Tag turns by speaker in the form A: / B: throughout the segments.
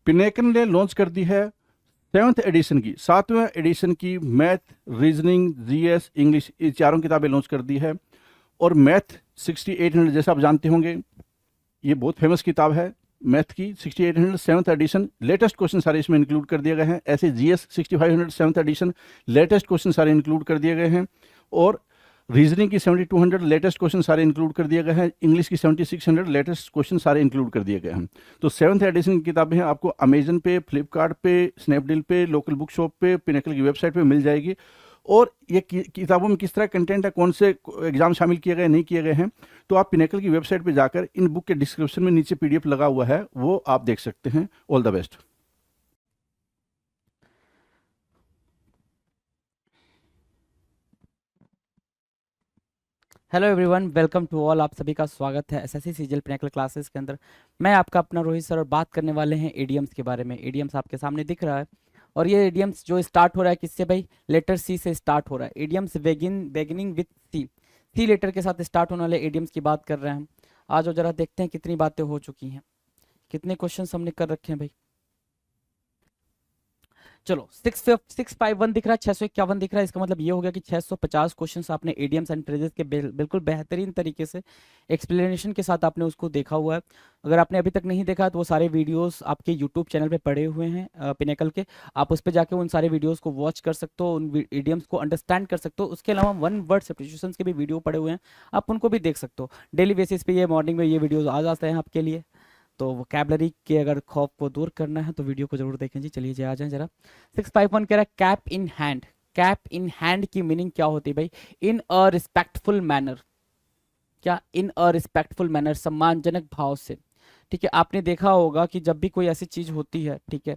A: Pinnacle ने launch कर दी है 7वें एडिशन की मैथ, रीजनिंग, जीएस, इंग्लिश, ये चारों किताबें लॉन्च कर दी है। और मैथ 6800, जैसा आप जानते होंगे, ये बहुत फेमस किताब है मैथ की। 6800 सेवन्थ एडिशन, लेटेस्ट क्वेश्चन सारे इसमें इंक्लूड कर दिए गए हैं। ऐसे GS 6500 seventh addition, latest question सारे इंक्लूड कर दिए गए हैं। और रीजनिंग की 7200 लेटेस्ट क्वेश्चन सारे इंक्लूड कर दिए गए हैं। इंग्लिश की 7600 लेटेस्ट क्वेश्चन सारे इंक्लूड कर दिए गए हैं। तो सेवन्थ एडिशन की किताबें हैं, आपको अमेजन पे, फ्लिपकार्ट पे, स्नैपडील पे, लोकल बुक शॉप पे, पिनेकल की वेबसाइट पे मिल जाएगी। और ये किताबों में किस तरह कंटेंट है, कौन से एग्जाम शामिल किए गए नहीं किए गए हैं, तो आप पिनेकल की वेबसाइट पे जाकर इन बुक के डिस्क्रिप्शन में नीचे पीडीएफ लगा हुआ है, वो आप देख सकते हैं। All the best.
B: Hello everyone, welcome to all. आप सभी का स्वागत है एसएससी सीजीएल पिनेकल क्लासेस के अंदर। मैं आपका अपना रोहित सर और बात करने वाले हैं एडीएम्स के बारे में। एडीएम्स आपके सामने दिख रहा है और ये एडीएम्स जो स्टार्ट हो रहा है किससे भाई? लेटर सी से स्टार्ट हो रहा है। एडीएम्स beginning with C, C letter के साथ स्टार्ट होने वाले एडीएम्स की बात कर रहे हैं हम। आज और जरा देखते हैं कितनी बातें हो चुकी हैं, कितने क्वेश्चन हमने कर रखे हैं भाई। चलो 651 दिख रहा है, 651 दिख रहा है। इसका मतलब ये हो गया कि 650 क्वेश्चंस आपने एडीएम्स एंड फ्रेजेस के बिल्कुल बेहतरीन तरीके से एक्सप्लेनेशन के साथ आपने उसको देखा हुआ है। अगर आपने अभी तक नहीं देखा तो वो सारे वीडियोस आपके यूट्यूब चैनल पे पड़े हुए हैं पिनेकल के। आप उस पर जाके उन सारे वीडियोस को वॉच कर सकते हो, उन एडीएम्स को अंडरस्टैंड कर सकते हो। उसके अलावा वन वर्ड सब्स्टिट्यूशंस के भी वीडियो पड़े हुए हैं, आप उनको भी देख सकते हो। डेली बेसिस पे ये मॉर्निंग में ये वीडियोज आ जाते हैं आपके लिए। तो वोकैबलरी के अगर खौफ को दूर करना है तो वीडियो को जरूर देखें जी। चलिए जी आ जाएं जरा। 651 कह रहा है cap in hand. Cap in hand की मीनिंग क्या होती है भाई? इन अ रिस्पेक्टफुल मैनर। क्या? इन अ रिस्पेक्टफुल मैनर, सम्मानजनक भाव से। ठीक है, आपने देखा होगा कि जब भी कोई ऐसी चीज होती है, ठीक है,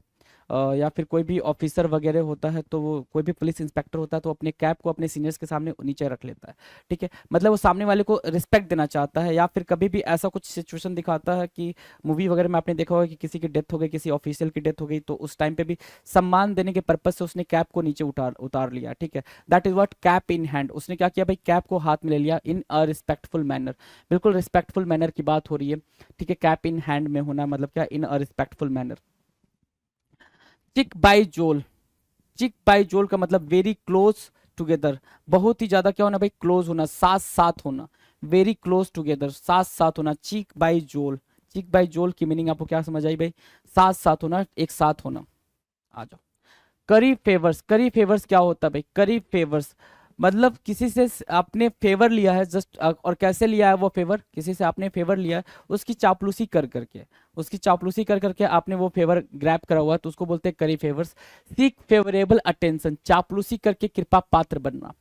B: या फिर कोई भी ऑफिसर वगैरह होता है, तो वो कोई भी पुलिस इंस्पेक्टर होता है तो अपने कैप को अपने सीनियर्स के सामने नीचे रख लेता है। ठीक है, मतलब वो सामने वाले को रिस्पेक्ट देना चाहता है। या फिर कभी भी ऐसा कुछ सिचुएशन दिखाता है कि मूवी वगैरह में आपने देखा होगा कि किसी की डेथ हो गई, किसी ऑफिशियल की डेथ हो गई, तो उस टाइम पे भी सम्मान देने के पर्पज से उसने कैप को नीचे उतार उतार लिया। ठीक है, that is what cap in hand. उसने क्या किया भाई? कैप को हाथ में ले लिया इन अ रिस्पेक्टफुल मैनर। बिल्कुल रिस्पेक्टफुल मैनर की बात हो रही है। ठीक है, कैप इन हैंड में होना मतलब क्या? इन अ रिस्पेक्टफुल मैनर। चिक बाई जोल। चिक बाई जोल का मतलब वेरी क्लोज टुगेदर। बहुत ही ज्यादा क्या होना भाई? क्लोज होना, साथ साथ होना। वेरी क्लोज टुगेदर, साथ साथ होना। चिक बाई जोल। चिक बाई जोल की मीनिंग आपको क्या समझ आई भाई? साथ साथ होना, एक साथ होना। आ जाओ। करी फेवर्स। करी फेवर्स क्या होता है भाई? करी फेवर्स मतलब किसी से आपने फेवर लिया है जस्ट, और कैसे लिया है वो फेवर? किसी से आपने फेवर लिया है, उसकी चापलूसी कर करके, उसकी चापलूसी कर करके आपने वो फेवर ग्रैब करा हुआ है, तो उसको बोलते हैं करी फेवर्स। सीक फेवरेबल अटेंशन, चापलूसी करके कृपा पात्र बनना।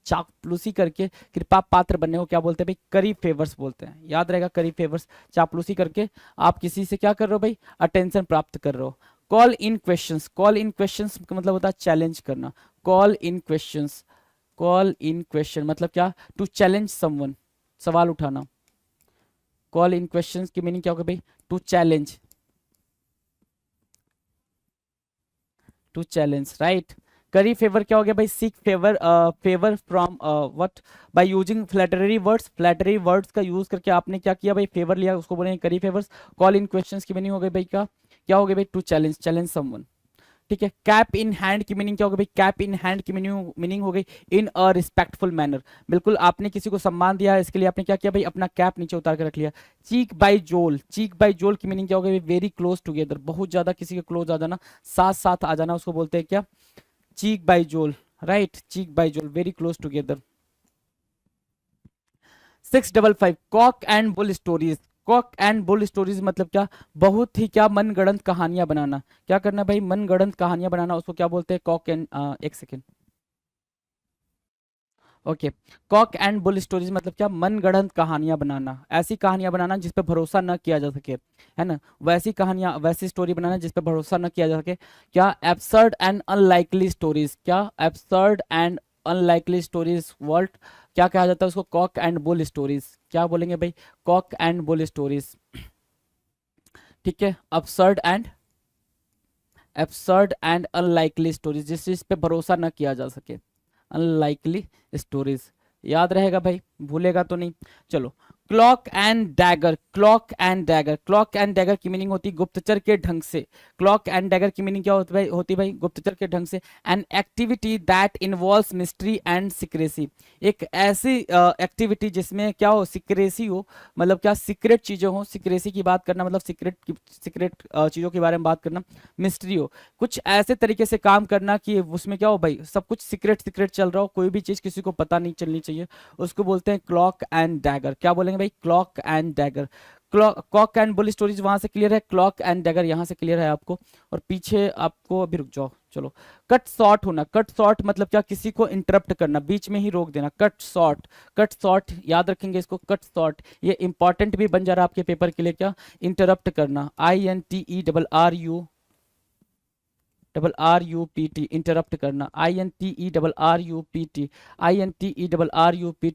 B: चापलूसी करके कृपा पात्र बनने को क्या बोलते हैं भाई? करी फेवर्स बोलते हैं। याद रहेगा, करी फेवर्स। चापलूसी करके आप किसी से क्या कर रहे हो भाई? अटेंशन प्राप्त कर रहे हो। Call in questions. Call in questions का मतलब होता है चैलेंज करना। Call in questions. Call in question मतलब क्या? टू चैलेंज समवन, सवाल उठाना। कॉल इन क्वेश्चंस की मीनिंग क्या होगा भाई? To challenge. To challenge, right. Curry favour क्या हो गया भाई? Seek favour, favour from what? By using flattery words. Flattery words का यूज करके आपने क्या किया भाई? फेवर लिया, उसको बोलेंगे curry favours. Call in questions की मीनिंग हो गई भाई क्या हो गया भाई? To challenge, challenge someone. ठीक है, कैप इन हैंड की मीनिंग क्या होगी भाई? कैप इन हैंड की मीनिंग हो गई इन अ रिस्पेक्टफुल मैनर। बिल्कुल आपने किसी को सम्मान दिया है, इसके लिए आपने क्या किया भाई? अपना कैप नीचे उतार कर रख लिया। चीक बाई जोल। चीक बाई जोल की मीनिंग क्या होगी? वेरी क्लोज टुगेदर, बहुत ज्यादा किसी के क्लोज आ जाना, साथ साथ आ जाना, उसको बोलते हैं क्या? चीक बाई जोल, राइट। चीक बाई जोल, very close together. 655 Kock and bull stories. Kock and bull stories मतलब क्या? बहुत ही क्या? मनगढ़ंत कहानियां बनाना। क्या करना भाई? मनगढ़ंत कहानियां बनाना, उसको क्या बोलते हैं? कॉक एंड, एक second, okay. Kock and bull stories मतलब क्या? मनगढ़ंत कहानियां बनाना, ऐसी कहानियां बनाना जिस पे भरोसा न किया जा सके, है ना? वैसी कहानियां, वैसी स्टोरी बनाना जिस पे भरोसा न किया जा सके। क्या? Absurd and unlikely stories. क्या? Absurd and unlikely stories. World क्या कहा जाता है उसको? Cock and bull stories. क्या बोलेंगे भाई? Cock and bull stories. ठीक है, एब्सर्ड एंड अनलाइकली स्टोरीज, जिस चीज पे भरोसा न किया जा सके। Unlikely stories. याद रहेगा भाई? भूलेगा तो नहीं? चलो। Clock and dagger, clock and dagger, clock and dagger की मीनिंग होती है गुप्तचर के ढंग से। क्लॉक एंड डैगर की मीनिंग क्या होती है भाई? गुप्तचर के ढंग से। An activity that involves mystery and secrecy, एक ऐसी एक्टिविटी जिसमें क्या हो? सीक्रेसी हो, मतलब क्या? सीक्रेट चीजें हो। सीक्रेसी की बात करना मतलब सीक्रेट चीजों के बारे में बात करना। मिस्ट्री हो, कुछ ऐसे तरीके से काम करना कि उसमें क्या हो भाई? सब कुछ सीक्रेट सीक्रेट चल रहा हो, कोई भी चीज किसी को पता नहीं चलनी चाहिए, उसको बोलते हैं क्लॉक एंड डैगर। क्या बोलेंगे भाई? Clock and dagger. Clock and bull stories वहां से क्लियर है, क्लॉक एंड डैगर यहाँ से क्लियर है आपको। और पीछे आपको अभी रुक जाओ, चलो। कट शॉर्ट होना, कट शॉर्ट मतलब क्या? किसी को इंटरप्ट करना, बीच में ही रोक देना, कट शॉर्ट। कट शॉर्ट याद रखेंगे इसको, कट शॉर्ट। ये इंपॉर्टेंट भी बन जा रहा है आपके पेपर के लिए। क्या? इंटरप्ट करना, INTERRUPT, इंटरप्ट करना, INTERRUPT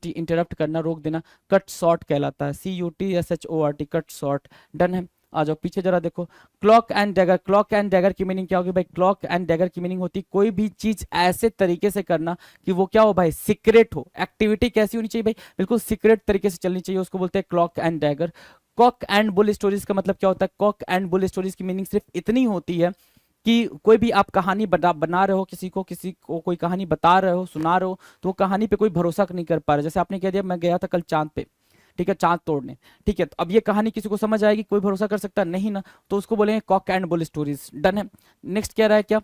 B: इंटरप्ट करना, रोक देना, कट शॉर्ट कहलाता है। CUTSHORT, cut short. डन है। आ जाओ पीछे जरा देखो। Clock and dagger, clock and dagger की मीनिंग क्या होगी भाई? क्लॉक एंड डैगर की मीनिंग होती कोई भी चीज ऐसे तरीके से करना कि वो क्या हो भाई? सीक्रेट हो। एक्टिविटी कैसी होनी चाहिए भाई? बिल्कुल सीक्रेट तरीके से चलनी चाहिए, उसको बोलते हैं clock and dagger. Kock and bull stories का मतलब क्या होता है? कॉक एंड बुल स्टोरीज की मीनिंग सिर्फ इतनी होती है कि कोई भी आप कहानी बना रहे हो, किसी को कोई कहानी बता रहे हो, सुना रहे हो, तो वो कहानी पे कोई भरोसा नहीं कर पा रहा। जैसे आपने कह दिया मैं गया था कल चांद पे, ठीक है, चांद तोड़ने, ठीक है, तो अब ये कहानी किसी को समझ आएगी? कोई भरोसा कर सकता नहीं ना, तो उसको बोलेंगे Kock and bull stories. Done है। नेक्स्ट कह रहा है क्या?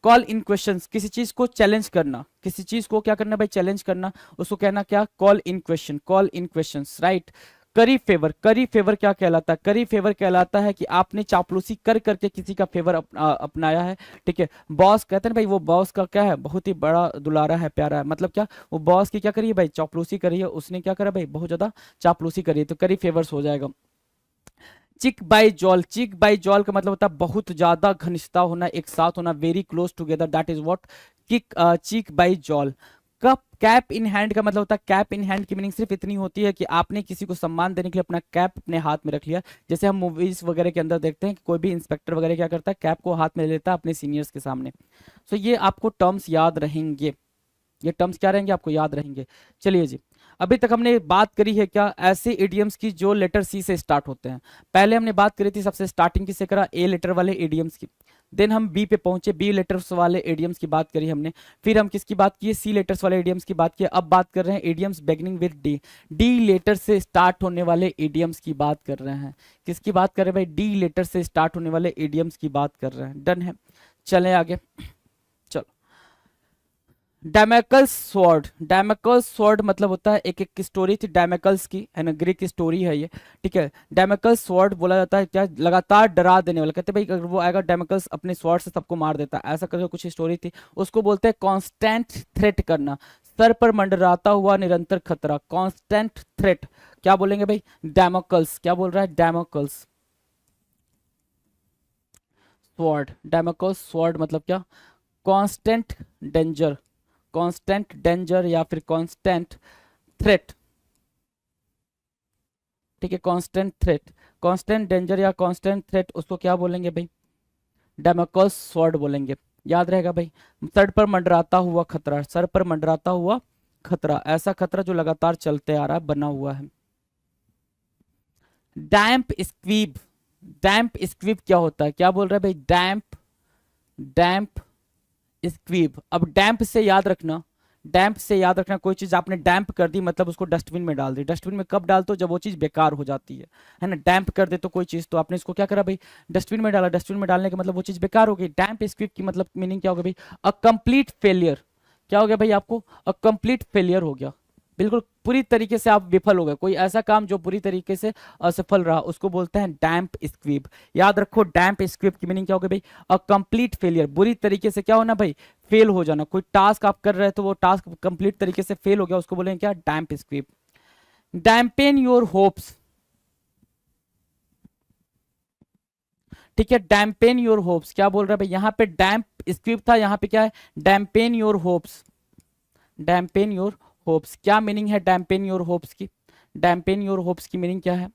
B: कॉल इन क्वेश्चंस, किसी चीज को चैलेंज करना, किसी चीज को क्या करना भाई? चैलेंज करना, उसको कहना क्या? Call in question, call in questions, right. Curry favour, करी फेवर क्या कहलाता है? करी फेवर कहलाता है कि आपने चापलूसी कर करके किसी का फेवर अपनाया है, ठीक है। बॉस कहते हैं भाई, वो बॉस का क्या है? बहुत ही बड़ा दुलारा है, प्यारा है, मतलब क्या? वो बॉस की क्या करी है भाई? चापलूसी करी है, उसने क्या करा भाई? बहुत ज्यादा चापलूसी करी है, तो करी फेवर्स हो जाएगा। चिक बाई जॉल, चिक बाई जॉल का मतलब होता है बहुत ज्यादा घनिष्ठता होना, एक साथ होना, very close together, that is what kick cheek by jowl. Cup cap in hand का मतलब होता है, कैप इन हैंड की मीनिंग सिर्फ इतनी होती है कि आपने किसी को सम्मान देने के लिए अपना कैप अपने हाथ में रख लिया। जैसे हम मूवीज वगैरह के अंदर देखते हैं कि कोई भी इंस्पेक्टर वगैरह क्या करता है? कैप को हाथ में ले लेता है अपने सीनियर्स के सामने। सो ये आपको टर्म्स याद रहेंगे, ये टर्म्स क्या रहेंगे? आपको याद रहेंगे। चलिए जी, अभी तक हमने बात करी है क्या? ऐसे इडियम्स की जो लेटर सी से स्टार्ट होते हैं। पहले हमने बात करी थी सबसे स्टार्टिंग किससे करा? ए लेटर वाले इडियम्स की। देन हम बी पे पहुंचे, बी लेटर्स वाले इडियम्स की बात करी हमने। फिर हम किसकी बात की? सी लेटर्स वाले इडियम्स की बात की। अब बात कर रहे हैं idioms beginning with D, D letter से स्टार्ट होने वाले इडियम्स की बात कर रहे हैं। किसकी बात कर रहे हैं भाई? डी लेटर से स्टार्ट होने वाले इडियम्स की बात कर रहे हैं। डन है, चलें आगे। चलो, डैमेकल्स स्वॉर्ड, डैमेकल्स स्वॉर्ड मतलब होता है, एक स्टोरी थी डैमेकल्स की, है ना, ग्रीक स्टोरी है ये, ठीक है। डैमेकल्स स्वॉर्ड बोला जाता है क्या? लगातार डरा देने वाला। कहते हैं भाई अगर वो आएगा डैमेकल्स अपने स्वॉर्ड से सबको मार देता है, ऐसा करके कुछ स्टोरी थी। उसको बोलते हैं कांस्टेंट थ्रेट करना, सर पर मंडराता हुआ निरंतर खतरा, कांस्टेंट थ्रेट। क्या बोलेंगे भाई? डैमेकल्स। क्या बोल रहा है? डैमेकल्स स्वॉर्ड, डैमेकल्स स्वॉर्ड मतलब क्या? कांस्टेंट डेंजर, कांस्टेंट डेंजर या फिर कांस्टेंट थ्रेट, ठीक है, कांस्टेंट थ्रेट, कांस्टेंट डेंजर या कांस्टेंट थ्रेट, उसको क्या बोलेंगे भाई? डैमेकल्स स्वॉर्ड बोलेंगे। याद रहेगा भाई, सर पर मंडराता हुआ खतरा, सर पर मंडराता हुआ खतरा, ऐसा खतरा जो लगातार चलते आ रहा है, बना हुआ है। डैम्प स्क्वीब, डैम्प स्क्वीब क्या होता है? क्या बोल रहा है भाई? डैम्प, डैम्प स्क्वीब। अब डैम्प से याद रखना, डैम्प से याद रखना, कोई चीज आपने डैम्प कर दी मतलब उसको डस्टबिन में डाल दी। डस्टबिन में कब डालते हो? जब वो चीज बेकार हो जाती है ना। डैम्प कर दे तो कोई चीज, तो आपने इसको क्या करा भाई? डस्टबिन में डाला। डस्टबिन में डालने का मतलब वो चीज बेकार हो गई। डैम्प स्क्विप की मतलब मीनिंग क्या होगा भाई? अ कंप्लीट फेलियर। क्या हो गया भाई आपको? अ कंप्लीट फेलियर हो गया, बिल्कुल पूरी तरीके से आप विफल हो गए। कोई ऐसा काम जो पूरी तरीके से असफल रहा, उसको बोलते हैं डैम्प स्क्वीप। याद रखो, डैम्प स्क्वीप की मीनिंग क्या होगी भाई? अ कंप्लीट फेलियर, बुरी तरीके से क्या होना भाई? फेल हो जाना। कोई टास्क आप कर रहे हैं तो वो टास्क कंप्लीट तरीके से फेल हो गया, उसको बोलेंगे क्या? डैम्प स्क्वीप। डैम्पेन योर होप्स, ठीक है, डैम्पेन योर होप्स। क्या बोल रहा है भाई? यहाँ पे डैम्प स्क्वीप था, यहाँ पे क्या है? Dampen your hopes, dampen your hopes. क्या मीनिंग है डैम्पेन योर होप्स की? डैम्पेन योर होप्स की मीनिंग क्या है?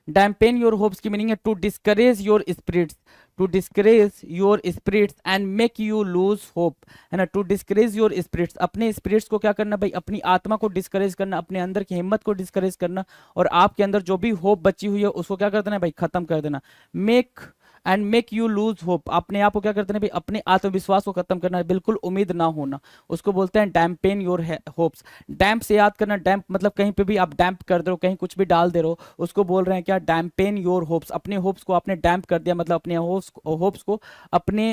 B: डैम्पेन योर होप्स की मीनिंग है to discourage your spirits, to discourage your spirits and make you lose hope, है ना। टू डिस्करेज योर स्पिरिट्स, अपने स्पिरिट्स को क्या करना भाई, अपनी आत्मा को डिस्करेज करना, अपने अंदर की हिम्मत को डिस्करेज करना, और आपके अंदर जो भी होप बची हुई है उसको क्या कर देना भाई, खत्म कर देना। Make and make you lose hope, अपने आप को क्या करते हैं भाई, अपने आत्मविश्वास को खत्म करना, बिल्कुल उम्मीद ना होना, उसको बोलते हैं डैम्पेन योर होप्स। डैम्प से याद करना, डैम्प मतलब कहीं पे भी आप डैम्प कर दे रहे हो, कहीं कुछ भी डाल दे रहे हो, उसको बोल रहे हैं क्या, डैम्पेन योर होप्स। अपने होप्स को आपने डैम्प कर दिया, मतलब अपने होप्स को, अपने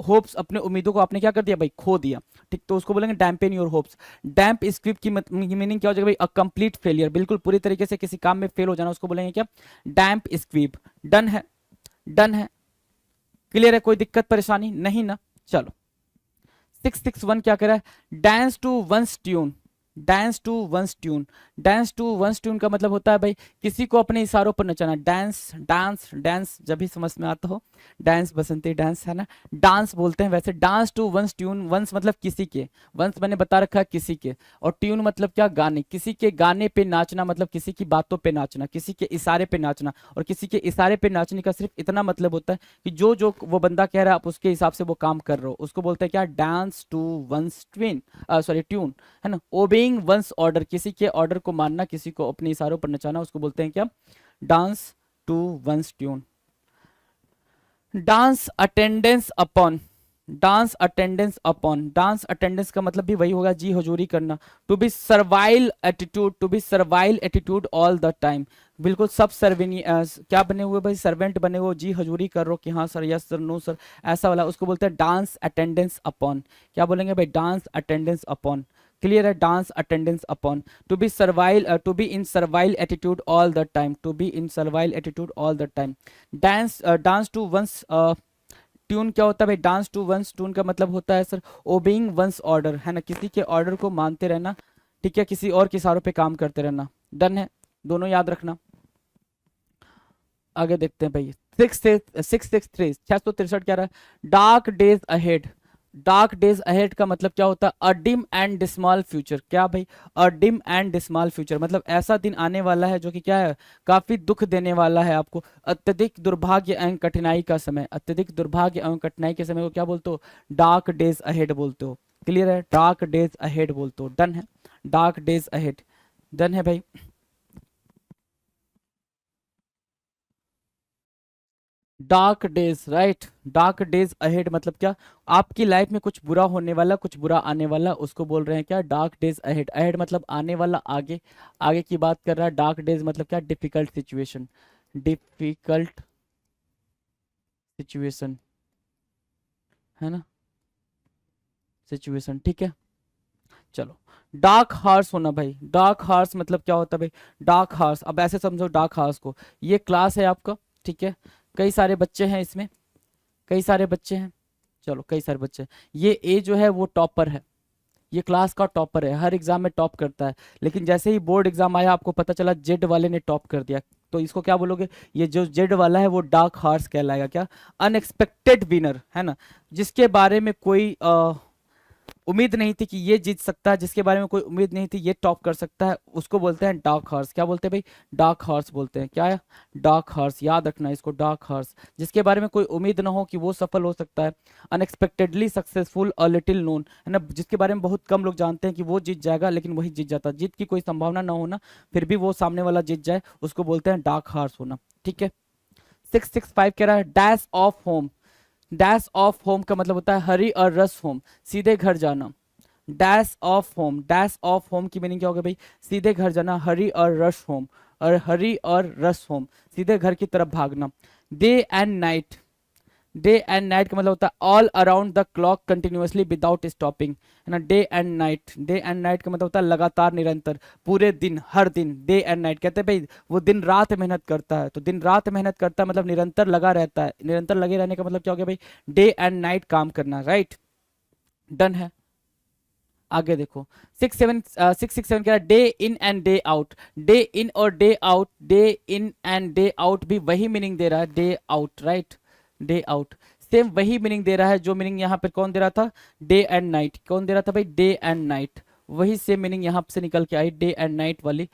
B: होप्स, अपने उम्मीदों को आपने क्या कर दिया भाई, खो दिया, ठीक। तो उसको बोलेंगे डैम्पेन योर होप्स। डैम्प स्क्विप की मीनिंग क्या हो जाएगा भाई, अ कंप्लीट फेलियर, बिल्कुल पूरी तरीके से किसी काम में फेल हो जाना, उसको बोलेंगे क्या, डैम्प स्क्विप। डन है, डन है, क्लियर है, कोई दिक्कत परेशानी नहीं ना। चलो 661 क्या कह रहा है, dance to one's tune, dance to one's tune. Dance to one's tune का मतलब होता है भाई किसी को अपने इशारों पर नचाना। डांस डांस डांस जब भी समझ में आता हो, डांस बसंती डांस है ना, डांस बोलते हैं वैसे। Dance to one's tune, one's मतलब किसी के, वंस मैंने बता रखा है किसी के, और ट्यून मतलब क्या, गाने, किसी के गाने पे नाचना, मतलब किसी की बातों पे नाचना, किसी के इशारे पे नाचना। और किसी के इशारे पे नाचने का सिर्फ इतना मतलब होता है कि जो जो वो बंदा कह रहा है आप उसके हिसाब से वो काम कर रहे हो, उसको बोलते हैं क्या, dance to one's tune, sorry tune, है ना। ओबेइंग वंस ऑर्डर, किसी के ऑर्डर को मानना, किसी को अपने इशारों पर नचाना, उसको बोलते हैं क्या, dance to one's tune. Dance attendance upon, dance attendance upon, dance attendance का मतलब भी वही होगा, जी हजूरी करना। To be servile attitude, to be servile attitude all the time, बिल्कुल सब सर्वेनी क्या बने हुए भाई, सर्वेंट बने हुए, जी हजूरी कर रहे हो कि हाँ sir, yes sir, no sir, ऐसा वाला, उसको बोलते हैं डांस अटेंडेंस अपॉन। क्या बोलेंगे भाई, डांस अटेंडेंस अपॉन, क्लियर है, dance attendance upon. To be servile, to be in servile attitude all the time, to be in servile attitude all the time. Dance dance to one's tune क्या होता है भाई, dance to one's tune का मतलब होता है sir obeying once order, है ना, किसी के ऑर्डर को मानते रहना, ठीक है, किसी और के इशारों पे काम करते रहना। डन है, दोनों याद रखना। आगे देखते हैं भाई 663 663 क्या रहा है, dark days ahead. Dark days ahead का मतलब क्या होता है, अ डिम एंड डिस्मॉल फ्यूचर। क्या भाई, अ डिम एंड डिस्मॉल फ्यूचर मतलब ऐसा दिन आने वाला है जो कि क्या है, काफी दुख देने वाला है आपको। अत्यधिक दुर्भाग्य एवं कठिनाई का समय, अत्यधिक दुर्भाग्य एवं कठिनाई के समय को क्या बोलते हो, डार्क डेज अहेड बोलते हो। क्लियर है, डार्क डेज अहेड बोलते हो। डन है, डार्क डेज अहेड, डन है भाई। Dark days, right, dark days ahead मतलब क्या, आपकी लाइफ में कुछ बुरा होने वाला, कुछ बुरा आने वाला, उसको बोल रहे हैं क्या, डार्क डेज अहेड। अहेड मतलब आने वाला, आगे, आगे की बात कर रहा है। डार्क डेज मतलब क्या, डिफिकल्ट सिचुएशन, डिफिकल्ट सिचुएशन, है ना, सिचुएशन, ठीक है। चलो डार्क हार्स होना भाई, डार्क हार्स मतलब क्या होता है भाई, डार्क हार्स, अब ऐसे समझो डार्क हार्स को, ये क्लास है आपका, ठीक है, कई सारे बच्चे हैं इसमें, कई सारे बच्चे हैं, चलो कई सारे बच्चे हैं। ये ए जो है वो टॉपर है, ये क्लास का टॉपर है, हर एग्जाम में टॉप करता है, लेकिन जैसे ही बोर्ड एग्जाम आया आपको पता चला जेड वाले ने टॉप कर दिया, तो इसको क्या बोलोगे, ये जो जेड वाला है वो डार्क हार्स कहलाएगा। क्या, अनएक्सपेक्टेड विनर, है ना, जिसके बारे में कोई उम्मीद नहीं थी कि ये जीत सकता है, जिसके बारे में कोई उम्मीद नहीं थी ये टॉप कर सकता है, उसको बोलते हैं डार्क हॉर्स। क्या बोलते हैं भाई, डार्क हॉर्स बोलते हैं। क्या है, डार्क हॉर्स, याद रखना इसको, डार्क हॉर्स, जिसके बारे में कोई उम्मीद ना हो कि वो सफल हो सकता है। Unexpectedly successful, a little known, है ना, जिसके बारे में बहुत कम लोग जानते हैं कि वो जीत जाएगा लेकिन वही जीत जाता, जीत की कोई संभावना ना होना फिर भी वो सामने वाला जीत जाए, उसको बोलते हैं डार्क हॉर्स होना, ठीक है। 665 कह रहा है dash of home. Dash of home का मतलब होता है हरी और रस होम, सीधे घर जाना। Dash of home, dash of home की मीनिंग क्या होगा भाई, सीधे घर जाना, हरी और रस होम, और हरी और रस होम, सीधे घर की तरफ भागना। Day and night, day and night का मतलब होता है all around the clock continuously without stopping, है ना। Day and night, day and night का मतलब होता है लगातार, निरंतर, पूरे दिन, हर दिन। डे एंड नाइट कहते हैं भाई वो दिन रात मेहनत करता है, तो दिन रात मेहनत करता है मतलब निरंतर लगा रहता है, निरंतर लगे रहने का मतलब क्या हो गया भाई, डे एंड नाइट काम करना, राइट। डन है, आगे देखो 667 कह रहा है day in and day out. Day in और day out, day in and day out भी वही मीनिंग दे रहा है, day out, right, day out same वही मीनिंग दे रहा है जो मीनिंग यहाँ पे कौन दे रहा था, डे एंड नाइट, कौन दे रहा था भाई, डे एंड नाइट, वही सेम मीनिंग यहाँ से निकल के आई, डे एंड नाइट वाली,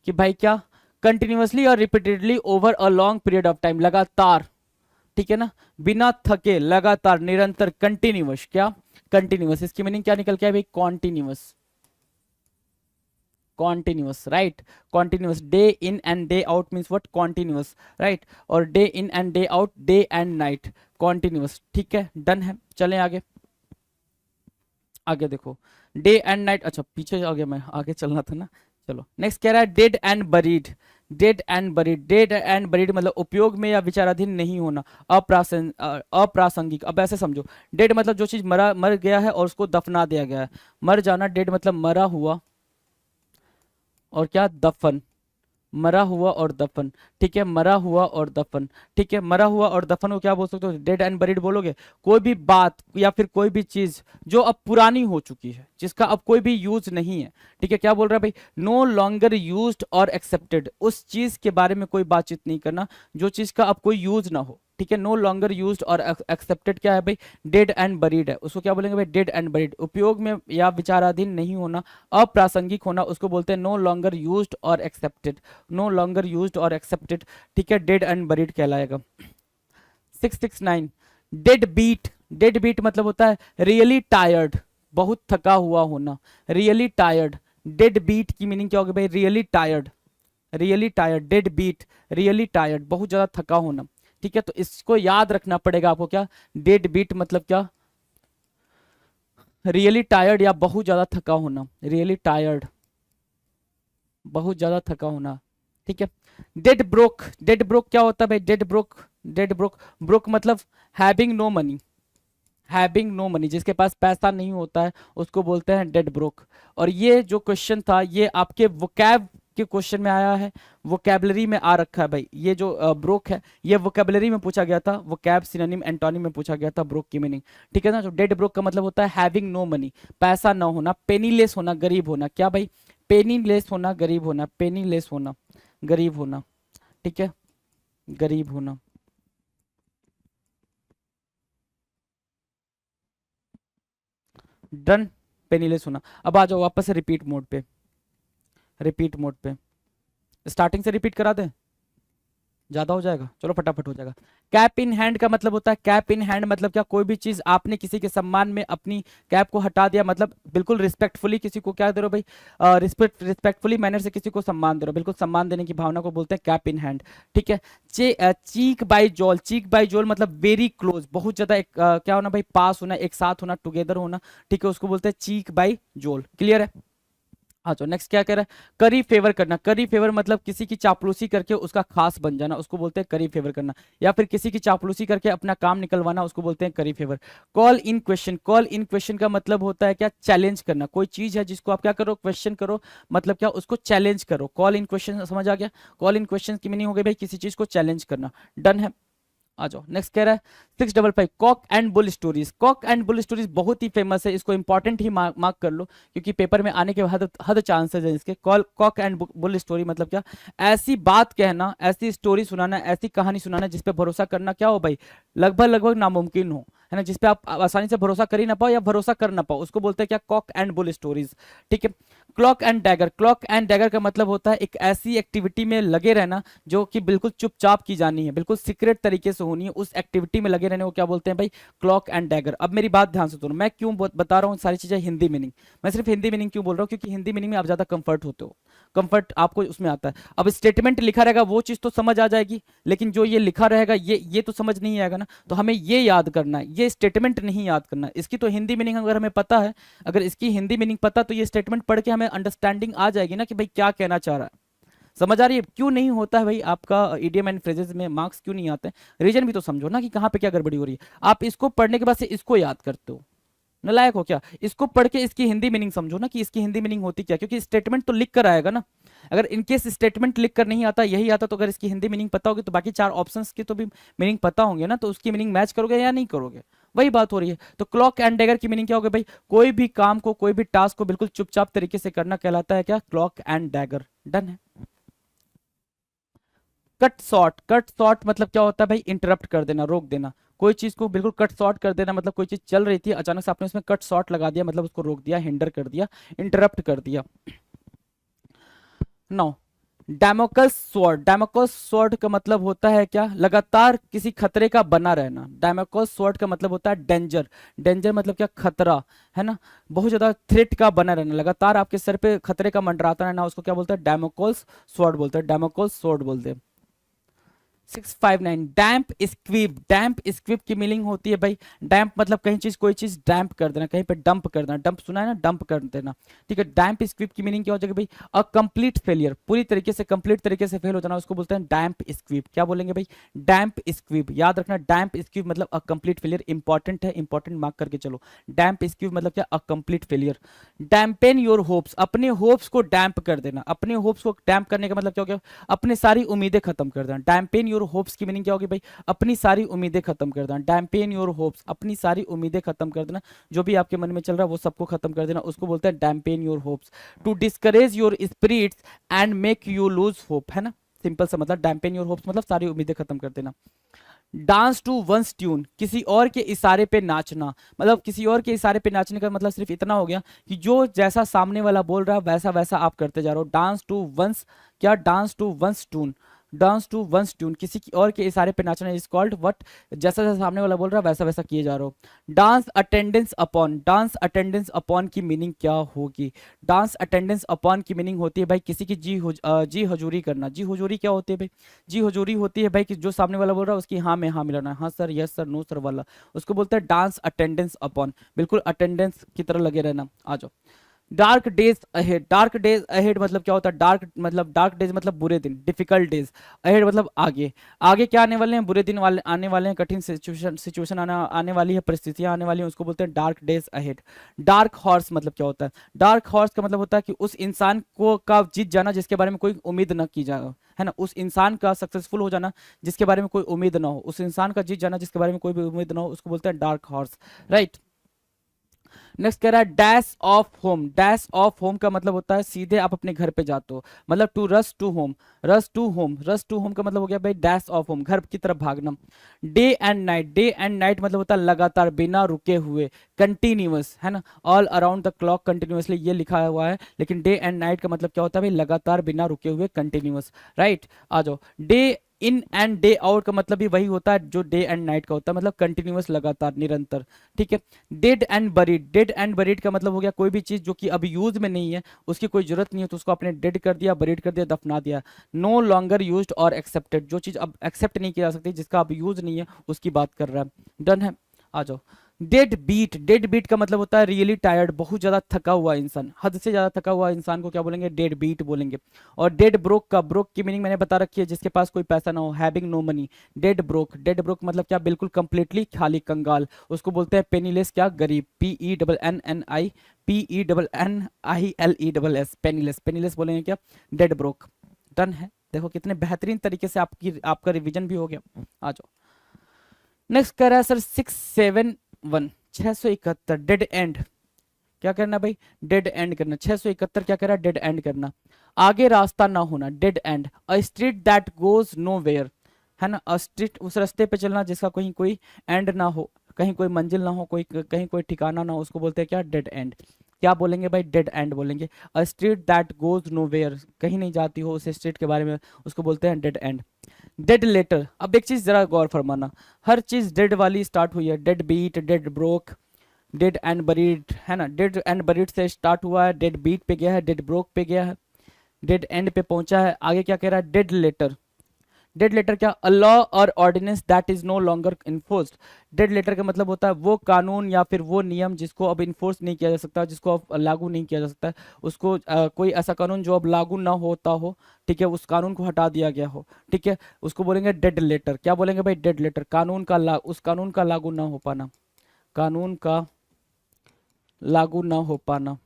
B: कि भाई क्या कंटिन्यूअसली और repeatedly over a long period of time, लगातार, ठीक है ना, बिना थके, लगातार, निरंतर, कंटिन्यूअस, क्या कंटिन्यूअस, इसकी मीनिंग क्या निकल के आया भाई, continuous, continuous, right, continuous, day in and day out means what, continuous, right, और day in and day out, day and night, continuous, ठीक है, डन है। चलें आगे, आगे देखो, डे एंड नाइट, अच्छा पीछे आ गया मैं, आगे चलना था ना, चलो नेक्स्ट कह रहा है dead end buried, dead end buried, dead end buried मतलब उपयोग में या विचाराधीन नहीं होना, अप्रासंगिक। अब ऐसे समझो, डेड मतलब जो चीज मर गया है और उसको दफना दिया गया है, मर जाना, डेड मतलब मरा हुआ, और क्या, दफन, मरा हुआ और दफन, ठीक है, मरा हुआ और दफन, ठीक है, मरा हुआ और दफन को क्या बोल सकते हो, डेड एंड बरीड बोलोगे। कोई भी बात या फिर कोई भी चीज जो अब पुरानी हो चुकी है, जिसका अब कोई भी यूज नहीं है, ठीक है, क्या बोल रहा है भाई, नो लॉन्गर यूज्ड और एक्सेप्टेड, उस चीज के बारे में कोई बातचीत नहीं करना जो चीज का अब कोई यूज ना हो, ठीक है, नो लॉन्गर यूज्ड और एक्सेप्टेड क्या है भाई, डेड एंड बरीड है, उसको क्या बोलेंगे भाई, डेड एंड बरीड। उपयोग में या विचाराधीन नहीं होना, अप्रासंगिक होना, उसको बोलते हैं नो लॉन्गर यूज्ड और एक्सेप्टेड, नो लॉन्गर यूज्ड और एक्सेप्टेड, ठीक है, डेड एंड बरीड कहलाएगा। 669 डेड बीट, डेड बीट मतलब होता है रियली टायर्ड, बहुत थका हुआ होना, रियली टायर्ड, डेड बीट की मीनिंग क्या होगी भाई, really tired, really tired, dead beat, really tired, बहुत ज्यादा थका होना, ठीक है, तो इसको याद रखना पड़ेगा आपको, क्या डेड बीट मतलब क्या, रियली टायर्ड या बहुत ज्यादा थका होना, रियली टायर्ड, बहुत ज्यादा थका होना, ठीक है। डेड ब्रोक, डेड ब्रोक क्या होता है भाई, dead broke, dead broke, broke मतलब having no money, having no money, जिसके पास पैसा नहीं होता है उसको बोलते हैं डेड ब्रोक। और ये जो क्वेश्चन था ये आपके वोकैब के क्वेश्चन में आया है, वोकैबलरी में आ रखा है भाई, ये जो ब्रोक है ये वोकैबलरी में पूछा गया था, वोकैब सिनोनिम एंटोनिम में पूछा गया था ब्रोक की मीनिंग, ठीक है ना। तो डेड ब्रोक का मतलब होता है हैविंग नो मनी, पैसा ना होना, पेनीलेस होना, गरीब होना, क्या भाई, पेनीलेस होना, गरीब होना, पेनीलेस होना, गरीब होना, ठीक है, गरीब होना। डन, पेनीलेस होना। अब आ जाओ वापस से रिपीट मोड पे, रिपीट मोड पे, स्टार्टिंग से रिपीट करा दें, ज्यादा हो जाएगा, चलो फटाफट हो जाएगा। कैप इन हैंड का मतलब होता है, कैप इन हैंड मतलब क्या, कोई भी चीज आपने किसी के सम्मान में अपनी कैप को हटा दिया, मतलब बिल्कुल रिस्पेक्टफुली किसी को क्या दे रहे हो भाई, रिस्पेक्टफुली मैनर से किसी को सम्मान दे रहे हो, बिल्कुल सम्मान देने की भावना को बोलते हैं कैप इन हैंड, ठीक है। चीक बाई जोल, चीक बाई जोल मतलब वेरी क्लोज, बहुत ज्यादा क्या होना भाई, पास होना, एक साथ होना, टुगेदर होना, ठीक है, उसको बोलते हैं चीक बाई जोल, क्लियर है। हाँ तो नेक्स्ट क्या कह रहा है, करी फेवर करना, करी फेवर मतलब किसी की चापलूसी करके उसका खास बन जाना, उसको बोलते हैं करी फेवर करना, या फिर किसी की चापलूसी करके अपना काम निकलवाना, उसको बोलते हैं करी favour. Call in question, call in question का मतलब होता है क्या, चैलेंज करना, कोई चीज है जिसको आप क्या करो, क्वेश्चन करो, मतलब क्या, उसको चैलेंज करो, कॉल इन क्वेश्चन, समझ आ गया, कॉल इन क्वेश्चन की मीनिंग हो गई भाई किसी चीज को चैलेंज करना, डन है। आ जाओ नेक्स्ट कह रहा है 655 Kock and bull stories, Kock and bull stories बहुत ही फेमस है, इसको इंपॉर्टेंट ही मार्क कर लो क्योंकि पेपर में आने के हद हद चांसेस है इसके। कॉक एंड बुल स्टोरी मतलब क्या, ऐसी बात कहना, ऐसी स्टोरी सुनाना, ऐसी कहानी सुनाना जिसपे भरोसा करना क्या हो भाई, लगभग लगभग नामुमकिन हो, है ना, जिसपे आप आसानी से भरोसा कर ही ना पाओ या भरोसा कर ना पाओ, उसको बोलते हैं क्या, कॉक एंड बुल स्टोरीज, ठीक है। Clock and dagger, clock and dagger का मतलब होता है एक ऐसी एक्टिविटी में लगे रहना जो कि बिल्कुल चुपचाप की जानी है, बिल्कुल सीक्रेट तरीके से होनी है, उस एक्टिविटी में लगे रहने को क्या बोलते हैं भाई, क्लॉक एंड डैगर। अब मेरी बात ध्यान से सुनो, मैं क्यों बता रहा हूँ सारी चीजें हिंदी मीनिंग, मैं सिर्फ हिंदी मीनिंग क्यों बोल रहा हूँ, क्योंकि हिंदी मीनिंग में आप ज्यादा कंफर्ट होते हो, कंफर्ट आपको उसमें आता है। अब स्टेटमेंट लिखा रहेगा वो चीज तो समझ आ जाएगी, लेकिन जो ये लिखा रहेगा ये तो समझ नहीं आएगा ना, तो हमें ये याद करना है, ये स्टेटमेंट नहीं याद करना, इसकी तो हिंदी मीनिंग अगर हमें पता है, अगर इसकी हिंदी मीनिंग पता तो ये स्टेटमेंट पढ़ के हमें अंडरस्टैंडिंग आ जाएगी ना कि भाई क्या कहना चाह रहा है, समझ आ रही है। क्यों नहीं होता है भाई आपका इडियम एंड फ्रेजेस में मार्क्स क्यों नहीं आते हैं, रीजन भी तो समझो ना कि कहाँ पे क्या गड़बड़ी हो रही है। आप इसको पढ़ने के बाद से इसको याद करते हो, नालायक हो क्या, इसको पढ़ के इसकी हिंदी मीनिंग समझो ना कि इसकी हिंदी मीनिंग होती क्या, क्योंकि स्टेटमेंट तो लिख कर आएगा ना, अगर इनकेस स्टेटमेंट लिख कर नहीं आता, यही आता, तो अगर इसकी हिंदी मीनिंग पता होगी तो बाकी 4 ऑप्शंस की तो भी मीनिंग पता होंगे ना, तो उसकी मीनिंग मैच करोगे या नहीं करोगे, वही बात हो रही है। तो क्लॉक एंड डैगर की मीनिंग क्या होगी भाई, कोई भी काम को, कोई भी टास्क को बिल्कुल चुपचाप तरीके से करना कहलाता है क्या, क्लॉक एंड डैगर, डन है। कट शॉर्ट, कट शॉर्ट मतलब क्या होता है भाई, इंटरप्ट कर देना, रोक देना, कोई चीज को बिल्कुल कट शॉर्ट कर देना, मतलब कोई चीज चल रही थी अचानक से आपने उसमें कट शॉर्ट लगा दिया, मतलब उसको रोक दिया, हिंडर कर दिया, इंटरप्ट कर दिया। नाउ डैमोकस स्वॉर्ड, डैमोकस स्वॉर्ड का मतलब होता है क्या, लगातार किसी खतरे का बना रहना। डैमोकस स्वॉर्ड का मतलब होता है डेंजर, डेंजर मतलब क्या, खतरा, है ना, बहुत ज्यादा थ्रेट का बना रहना, लगातार आपके सर पे खतरे का मंडराता रहना, उसको क्या बोलते हैं, डैमोकस स्वॉर्ड बोलते हैं, डैमोकस स्वॉर्ड बोलते हैं। 659 डैम्प स्क्वीप, डैम्प स्क्वीप की मीनिंग होती है भाई, डैम्प मतलब कहीं चीज, कोई चीज डैम्प कर देना, कहीं पे डंप कर देना, डंप सुना है ना, डंप कर देना, ठीक है। डैम्प स्क्वीप की मीनिंग क्या हो जाएगी भाई, अ कंप्लीट फेलियर, पूरी तरीके से, कंप्लीट तरीके से फेल हो जाना, उसको बोलते हैं डैम्प स्क्वीप। क्या बोलेंगे भाई, डैम्प स्क्वीप, याद रखना, डैम्प स्क्वीप मतलब अ कंप्लीट फेलियर, इंपॉर्टेंट है, इंपॉर्टेंट मार्क करके चलो। डैम्प स्क्वीप मतलब क्या, a complete failure. Dampen your hopes, अपने होप्स को डैम्प कर देना, अपने होप्स को डैम्प करने का मतलब क्या हो गया, अपनी सारी उम्मीदें खत्म कर देना। डैम्पेन योर होप्स की मीनिंग क्या होगी भाई, अपनी सारी उम्मीदें खत्म कर देना। डैम्पेन योर होप्स, अपनी सारी उम्मीदें खत्म कर देना, जो भी आपके मन में चल रहा है वो सबको खत्म कर देना, उसको बोलते हैं dampen your hopes. To discourage your spirits and make you lose hope, है ना, सिंपल सा मतलब डैम्पेन योर होप्स मतलब सारी उम्मीदें खत्म कर देना। डांस टू वंस ट्यून, किसी और के इशारे पे नाचना, मतलब किसी और के इशारे पे नाचने का मतलब सिर्फ इतना हो गया कि जो जैसा सामने वाला बोल रहा है वैसा वैसा आप करते जा रहे हो। डांस टू वंस, क्या, dance to one's tune, dance to one's tune, किसी की और के इशारे पे नाचना इज कॉल्ड व्हाट, जैसा जैसा सामने वाला बोल रहा है वैसा वैसा किए जा रहे हो। Dance attendance upon, dance attendance upon की मीनिंग क्या होगी, डांस अटेंडेंस अपॉन की मीनिंग होती है भाई किसी की जी हजूरी करना। जी हजूरी क्या होती है भाई, जी हजूरी होती है भाई कि जो सामने वाला बोल रहा है उसकी हाँ में हाँ मिलाना, हाँ sir, yes sir, no sir वाला, उसको बोलते हैं डांस अटेंडेंस अपॉन, बिल्कुल अटेंडेंस की तरह लगे रहना। आ जाओ। Dark days ahead, dark days ahead मतलब क्या होता है, डार्क मतलब, डार्क डेज मतलब बुरे दिन, डिफिकल्ट डेज, अहेड मतलब आगे, आगे क्या आने वाले हैं, बुरे दिन वाले आने वाले हैं, कठिन सिचुएशन सिचुएशन आने वाली है, परिस्थितियां आने वाली हैं, उसको बोलते हैं dark days ahead. Dark horse मतलब क्या होता है, डार्क हॉर्स का मतलब होता है कि उस इंसान को का जीत जाना जिसके बारे में कोई उम्मीद न की जाए, है ना, उस इंसान का सक्सेसफुल हो जाना जिसके बारे में कोई उम्मीद ना हो, उस इंसान का जीत जाना जिसके बारे में कोई भी उम्मीद ना हो, उसको बोलते हैं डार्क हॉर्स, राइट। नेक्स्ट कह रहा है dash of home, dash of home का मतलब होता है सीधे आप अपने घर पे जाते हो, मतलब to rush to home, rush to home, rush to home का मतलब हो गया भाई डैश ऑफ होम, घर की तरफ भागना। Day and night, day and night मतलब होता है लगातार, बिना रुके हुए, कंटिन्यूअस, है ना, all around the clock continuously, ये लिखा हुआ है, लेकिन डे एंड नाइट का मतलब क्या होता है भाई, लगातार बिना रुके हुए, कंटिन्यूअस, राइट। आ जाओ। Day in and day out का मतलब भी वही होता है जो डे एंड नाइट का होता है, मतलब कंटिन्यूअस, लगातार, निरंतर, ठीक है। Dead end buried, dead end buried का मतलब हो गया कोई भी चीज जो कि अभी यूज में नहीं है, उसकी कोई जरूरत नहीं है तो उसको आपने डेड कर दिया, बरीड कर दिया, दफना दिया। नो लॉन्गर यूज्ड और एक्सेप्टेड, जो चीज अब एक्सेप्ट नहीं की जा सकती, जिसका अब यूज नहीं है, उसकी बात कर रहा है। डन है। आ जाओ। डेड बीट, डेड बीट का मतलब होता है रियली टायर्ड, बहुत ज्यादा थका हुआ इंसान, हद से ज्यादा थका हुआ इंसान को क्या बोलेंगे, डेड बीट बोलेंगे। और डेड ब्रोक का, ब्रोक की मीनिंग मैंने बता रखी है, जिसके पास कोई पैसा ना हो, having no money. Dead broke, dead broke मतलब क्या, बिल्कुल कंप्लीटली खाली, कंगाल, उसको बोलते हैं पेनीलेस, क्या, गरीब, PENNI, PENNILESS, पेनीलेस, पेनीलेस बोलेंगे क्या, डेड ब्रोक। डन है। देखो कितने बेहतरीन तरीके से आपका रिवीजन भी हो गया। आ जाओ। नेक्स्ट कर रहा है सर 671, 671 डेड एंड, क्या करना भाई, डेड एंड करना। 671 क्या कर रहा है, डेड एंड करना, आगे रास्ता ना होना, dead end. A street that goes nowhere, है ना, अ स्ट्रीट, उस रास्ते पे चलना जिसका कहीं कोई एंड ना हो, कहीं कोई मंजिल ना हो, कोई कहीं कोई ठिकाना ना हो, उसको बोलते हैं क्या, डेड एंड। क्या बोलेंगे भाई, डेड एंड बोलेंगे। A street that goes nowhere, कहीं नहीं जाती हो उस स्ट्रीट के बारे में, उसको बोलते हैं डेड एंड। डेड लेटर, अब एक चीज जरा गौर फरमाना, हर चीज डेड वाली स्टार्ट हुई है, dead beat, dead broke, dead end buried, है ना, डेड एंड बरीड से स्टार्ट हुआ है, डेड बीट पे गया है, डेड ब्रोक पे गया है, डेड एंड पे पहुंचा है, आगे क्या कह रहा है, डेड लेटर। डेड लेटर क्या, अ लॉ और ordinance that is no longer enforced. Dead letter का मतलब होता है वो कानून या फिर वो नियम जिसको अब इन्फोर्स नहीं किया जा सकता, जिसको अब लागू नहीं किया जा सकता है, उसको कोई ऐसा कानून जो अब लागू ना होता हो, ठीक है, उस कानून को हटा दिया गया हो, ठीक है, उसको बोलेंगे डेड लेटर। क्या बोलेंगे भाई, डेड लेटर, कानून का उस कानून का लागू ना हो पाना, कानून का लागू ना हो पाना,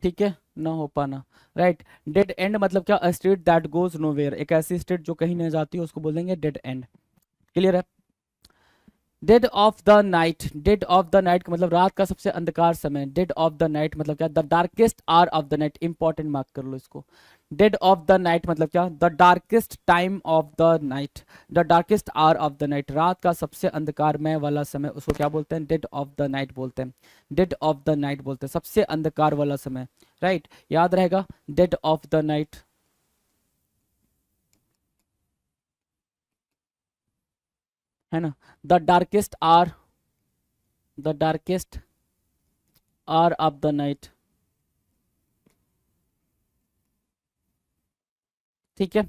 B: ठीक है, ना हो पाना, राइट। डेड एंड मतलब क्या, अ स्ट्रीट दैट गोज नोवेयर, एक ऐसी स्ट्रीट जो कहीं नहीं जाती है, उसको बोलेंगे डेड एंड। क्लियर है। Dead of the night, dead of the night का मतलब रात का सबसे अंधकार समय, डेड ऑफ द नाइट मतलब क्या, the darkest hour of the night, important mark कर लो इसको। डेड ऑफ द नाइट मतलब क्या, the darkest time of the night, the darkest hour of the night, रात का सबसे अंधकारमय वाला समय, उसको क्या बोलते हैं, डेड ऑफ द नाइट बोलते हैं, डेड ऑफ द नाइट बोलते हैं, सबसे अंधकार वाला समय, राइट, याद रहेगा, डेड ऑफ द नाइट, है ना, the darkest hour, the darkest hour of the night, ठीक है।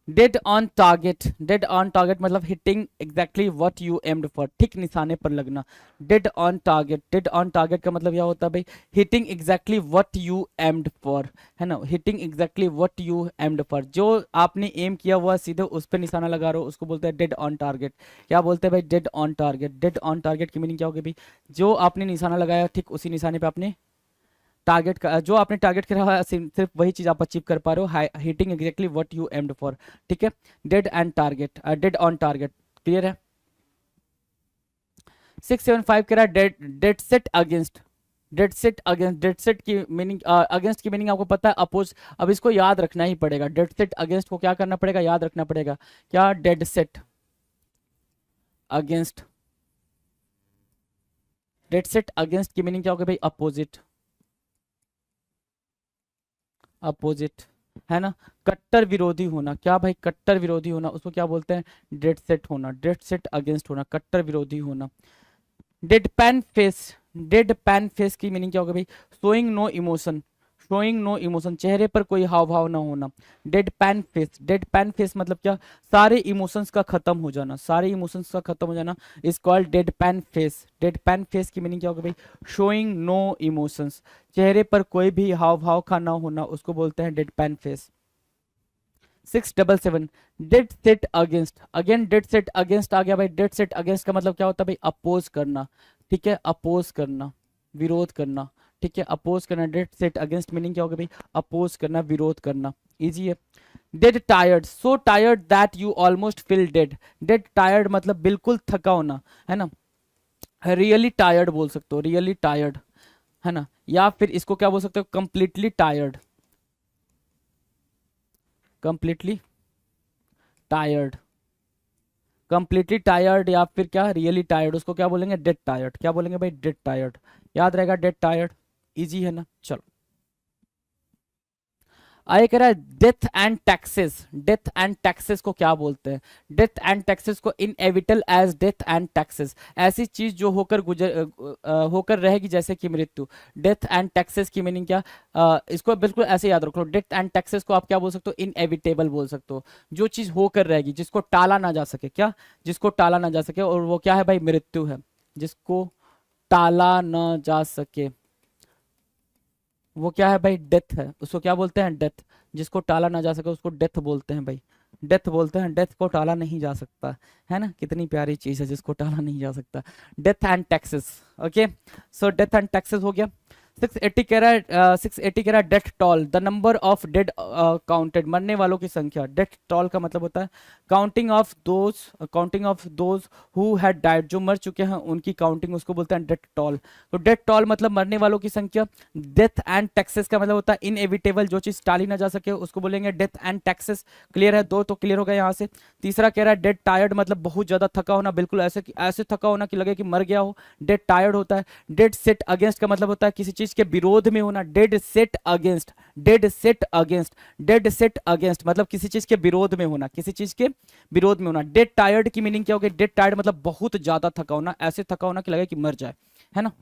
B: Dead on target, dead on target मतलब hitting exactly what you aimed for, ठीक निशाने पर लगना, dead on target, dead on target का मतलब क्या होता है भाई, hitting exactly what you aimed for, है ना, hitting exactly what you aimed for, जो आपने एम किया हुआ सीधे उस पर निशाना लगा रहे हो, उसको बोलते हैं डेड ऑन टारगेट। क्या बोलते हैं भाई, dead on target, dead on target की मीनिंग क्या होगी भाई, जो आपने निशाना लगाया ठीक उसी निशाने पे आपने टारगेट का, जो आपने टारगेट करा हुआ है सिर्फ वही चीज आप अचीव कर पा रहे हो, hitting exactly what you aimed for, ठीक है, dead end target, dead on target, clear है। 675 कह रहा है dead, dead set against, dead set against, dead set की मीनिंग, अगेंस्ट की मीनिंग आपको पता है अपोज, अब इसको याद रखना ही पड़ेगा, डेड सेट अगेंस्ट को क्या करना पड़ेगा, याद रखना पड़ेगा, क्या, dead set against, dead set against की मीनिंग क्या होगी भाई, अपोजिट, अपोजिट, है ना, कट्टर विरोधी होना, क्या भाई, कट्टर विरोधी होना, उसको क्या बोलते हैं, डेड सेट होना, डेड सेट अगेंस्ट होना, कट्टर विरोधी होना। Dead pan face, dead pan face की मीनिंग क्या होगा भाई, showing no emotion, showing no emotion, चेहरे पर कोई हाव भाव ना होना, dead pan face, dead pan face मतलब क्या, सारे इमोशंस का खत्म हो जाना, सारे इमोशंस का खत्म हो जाना is called dead pan face, dead pan face की मीनिंग क्या होगा भाई, शोइंग नो इमोशंस, चेहरे पर कोई भी हाव भाव का ना होना, उसको बोलते हैं dead pan face. 677 dead set against, again dead set against आ गया भाई, डेड सेट अगेंस्ट का मतलब क्या होता है भाई, अपोज करना, ठीक है, अपोज करना, विरोध करना, ठीक है, अपोज करना, डेड सेट अगेंस्ट मीनिंग क्या होगा भाई, अपोज करना, विरोध करना, इजी है। Dead tired, so tired that you almost feel dead, dead tired मतलब बिल्कुल थका होना, है ना, रियली टायर्ड बोल सकते हो, रियली टायर्ड, है ना, या फिर इसको क्या बोल सकते हो, completely tired, completely tired, completely tired या फिर क्या, रियली टायर्ड, उसको क्या बोलेंगे, डेड टायर्ड, क्या बोलेंगे भाई, डेड टायर्ड, याद रहेगा, डेड टायर्ड, इजी है ना, चलो। आगे कह रहा है death and taxes, death and taxes को क्या बोलते हैं, डेथ एंड टैक्सेस को inevitable as death and taxes, ऐसी चीज जो होकर होकर रहेगी जैसे कि मृत्यु, डेथ एंड टैक्सेस की मीनिंग क्या, इसको बिल्कुल ऐसे याद रखो, डेथ एंड टैक्सेस को आप क्या बोल सकते हो, इनएविटेबल बोल सकते हो, जो चीज होकर रहेगी जिसको टाला ना जा सके, क्या, जिसको टाला ना जा सके, और वो क्या है भाई, मृत्यु है, जिसको टाला ना जा सके, वो क्या है भाई, डेथ है, उसको क्या बोलते हैं, डेथ, जिसको टाला ना जा सके उसको डेथ बोलते हैं भाई, डेथ बोलते हैं, डेथ को टाला नहीं जा सकता, है ना, कितनी प्यारी चीज है जिसको टाला नहीं जा सकता, death and taxes, okay, so death and taxes हो गया। 680 कह रहा है 680 कह रहा है death toll, the number of dead counted, मरने वालों की संख्या, डेथ टॉल का मतलब होता है counting of those who had died, जो मर चुके हैं उनकी काउंटिंग, उसको बोलते हैं डेथ टॉल, तो डेथ टॉल मतलब मरने वालों की संख्या। डेथ एंड टैक्सेस का मतलब होता है इनएविटेबल, जो चीज टाली ना जा सके उसको बोलेंगे डेथ एंड टैक्सेस, क्लियर है, दो तो क्लियर हो गया यहाँ से। तीसरा कह रहा है डेड टायर्ड मतलब बहुत ज्यादा थका होना, बिल्कुल ऐसे ऐसे थका होना कि लगे कि मर गया हो, डेड टायर्ड होता है। डेड सेट अगेंस्ट का मतलब होता है किसी चीज के विरोध में होना, dead set against, dead set against, dead set against मतलब किसी चीज के विरोध में होना, किसी चीज के विरोध में होना। डेड टायर्ड की मीनिंग क्या होगी, डेड टायर्ड मतलब बहुत ज्यादा थका होना, ऐसे थका होना कि लगे कि मर जाए, है ना।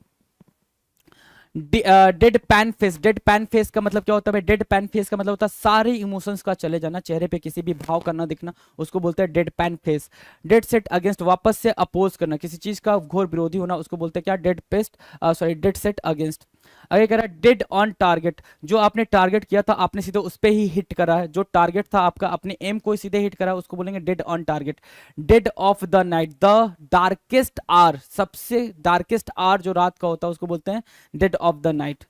B: Dead pan face, dead pan face का मतलब क्या होता है, डेड पैन फेस का मतलब होता है सारे इमोशंस का चले जाना, चेहरे पे किसी भी भाव का ना दिखना, उसको बोलते हैं dead pan face. Dead set against वापस से अपोज करना, किसी चीज का घोर विरोधी होना, उसको बोलते हैं क्या, dead paste, sorry dead set against. आगे कह रहा है डेड ऑन टारगेट, जो आपने टारगेट किया था आपने सीधे उस पे ही हिट करा है, जो टारगेट था आपका अपने एम को सीधे हिट करा है, उसको बोलेंगे dead on target. Dead of the night, the darkest hour, सबसे डार्केस्ट आर जो रात का होता है उसको बोलते हैं dead of the night.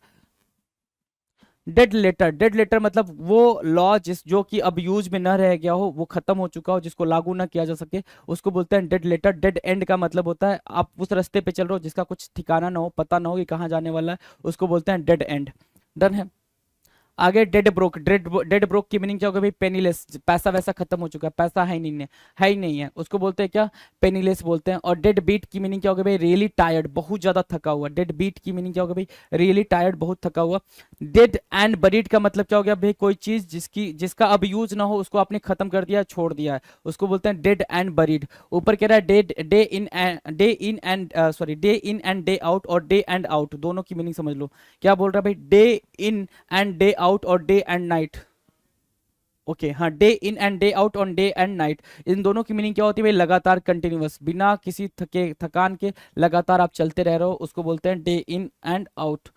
B: Dead letter, dead letter मतलब वो लॉ जो कि अब यूज में न रह गया हो, वो खत्म हो चुका हो, जिसको लागू ना किया जा सके, उसको बोलते हैं डेड लेटर। डेड एंड का मतलब होता है आप उस रास्ते पे चल रहे हो जिसका कुछ ठिकाना ना हो, पता ना हो कि कहाँ जाने वाला है, उसको बोलते हैं डेड एंड। डन है। आगे डेड ब्रोक की मीनिंग क्या होगा भाई? पेनीलेस, पैसा वैसा खत्म हो चुका है, पैसा है ही नहीं है, उसको बोलते हैं क्या? पेनीलेस बोलते हैं। और डेड बीट की मीनिंग क्या होगा भाई? रियली टायर्ड, बहुत ज्यादा थका हुआ। डेड बीट की मीनिंग क्या होगा भाई? रियली टायर्ड, बहुत थका हुआ। डेड एंड बरीड का मतलब क्या हो गया भाई? कोई चीज जिसका अब यूज ना हो, उसको आपने खत्म कर दिया, छोड़ दिया है, उसको बोलते हैं डेड एंड बरीड। ऊपर कह रहा है day in and day out और डे एंड आउट, दोनों की मीनिंग समझ लो। क्या बोल रहा है भाई? Day in and day out और डे एंड नाइट। ओके हाँ, day in and day out on day and night, इन दोनों की मीनिंग क्या होती है भाई? लगातार, कंटिन्यूअस, बिना किसी थकान के लगातार आप चलते रह रहे हो, उसको बोलते हैं डे इन एंड आउट।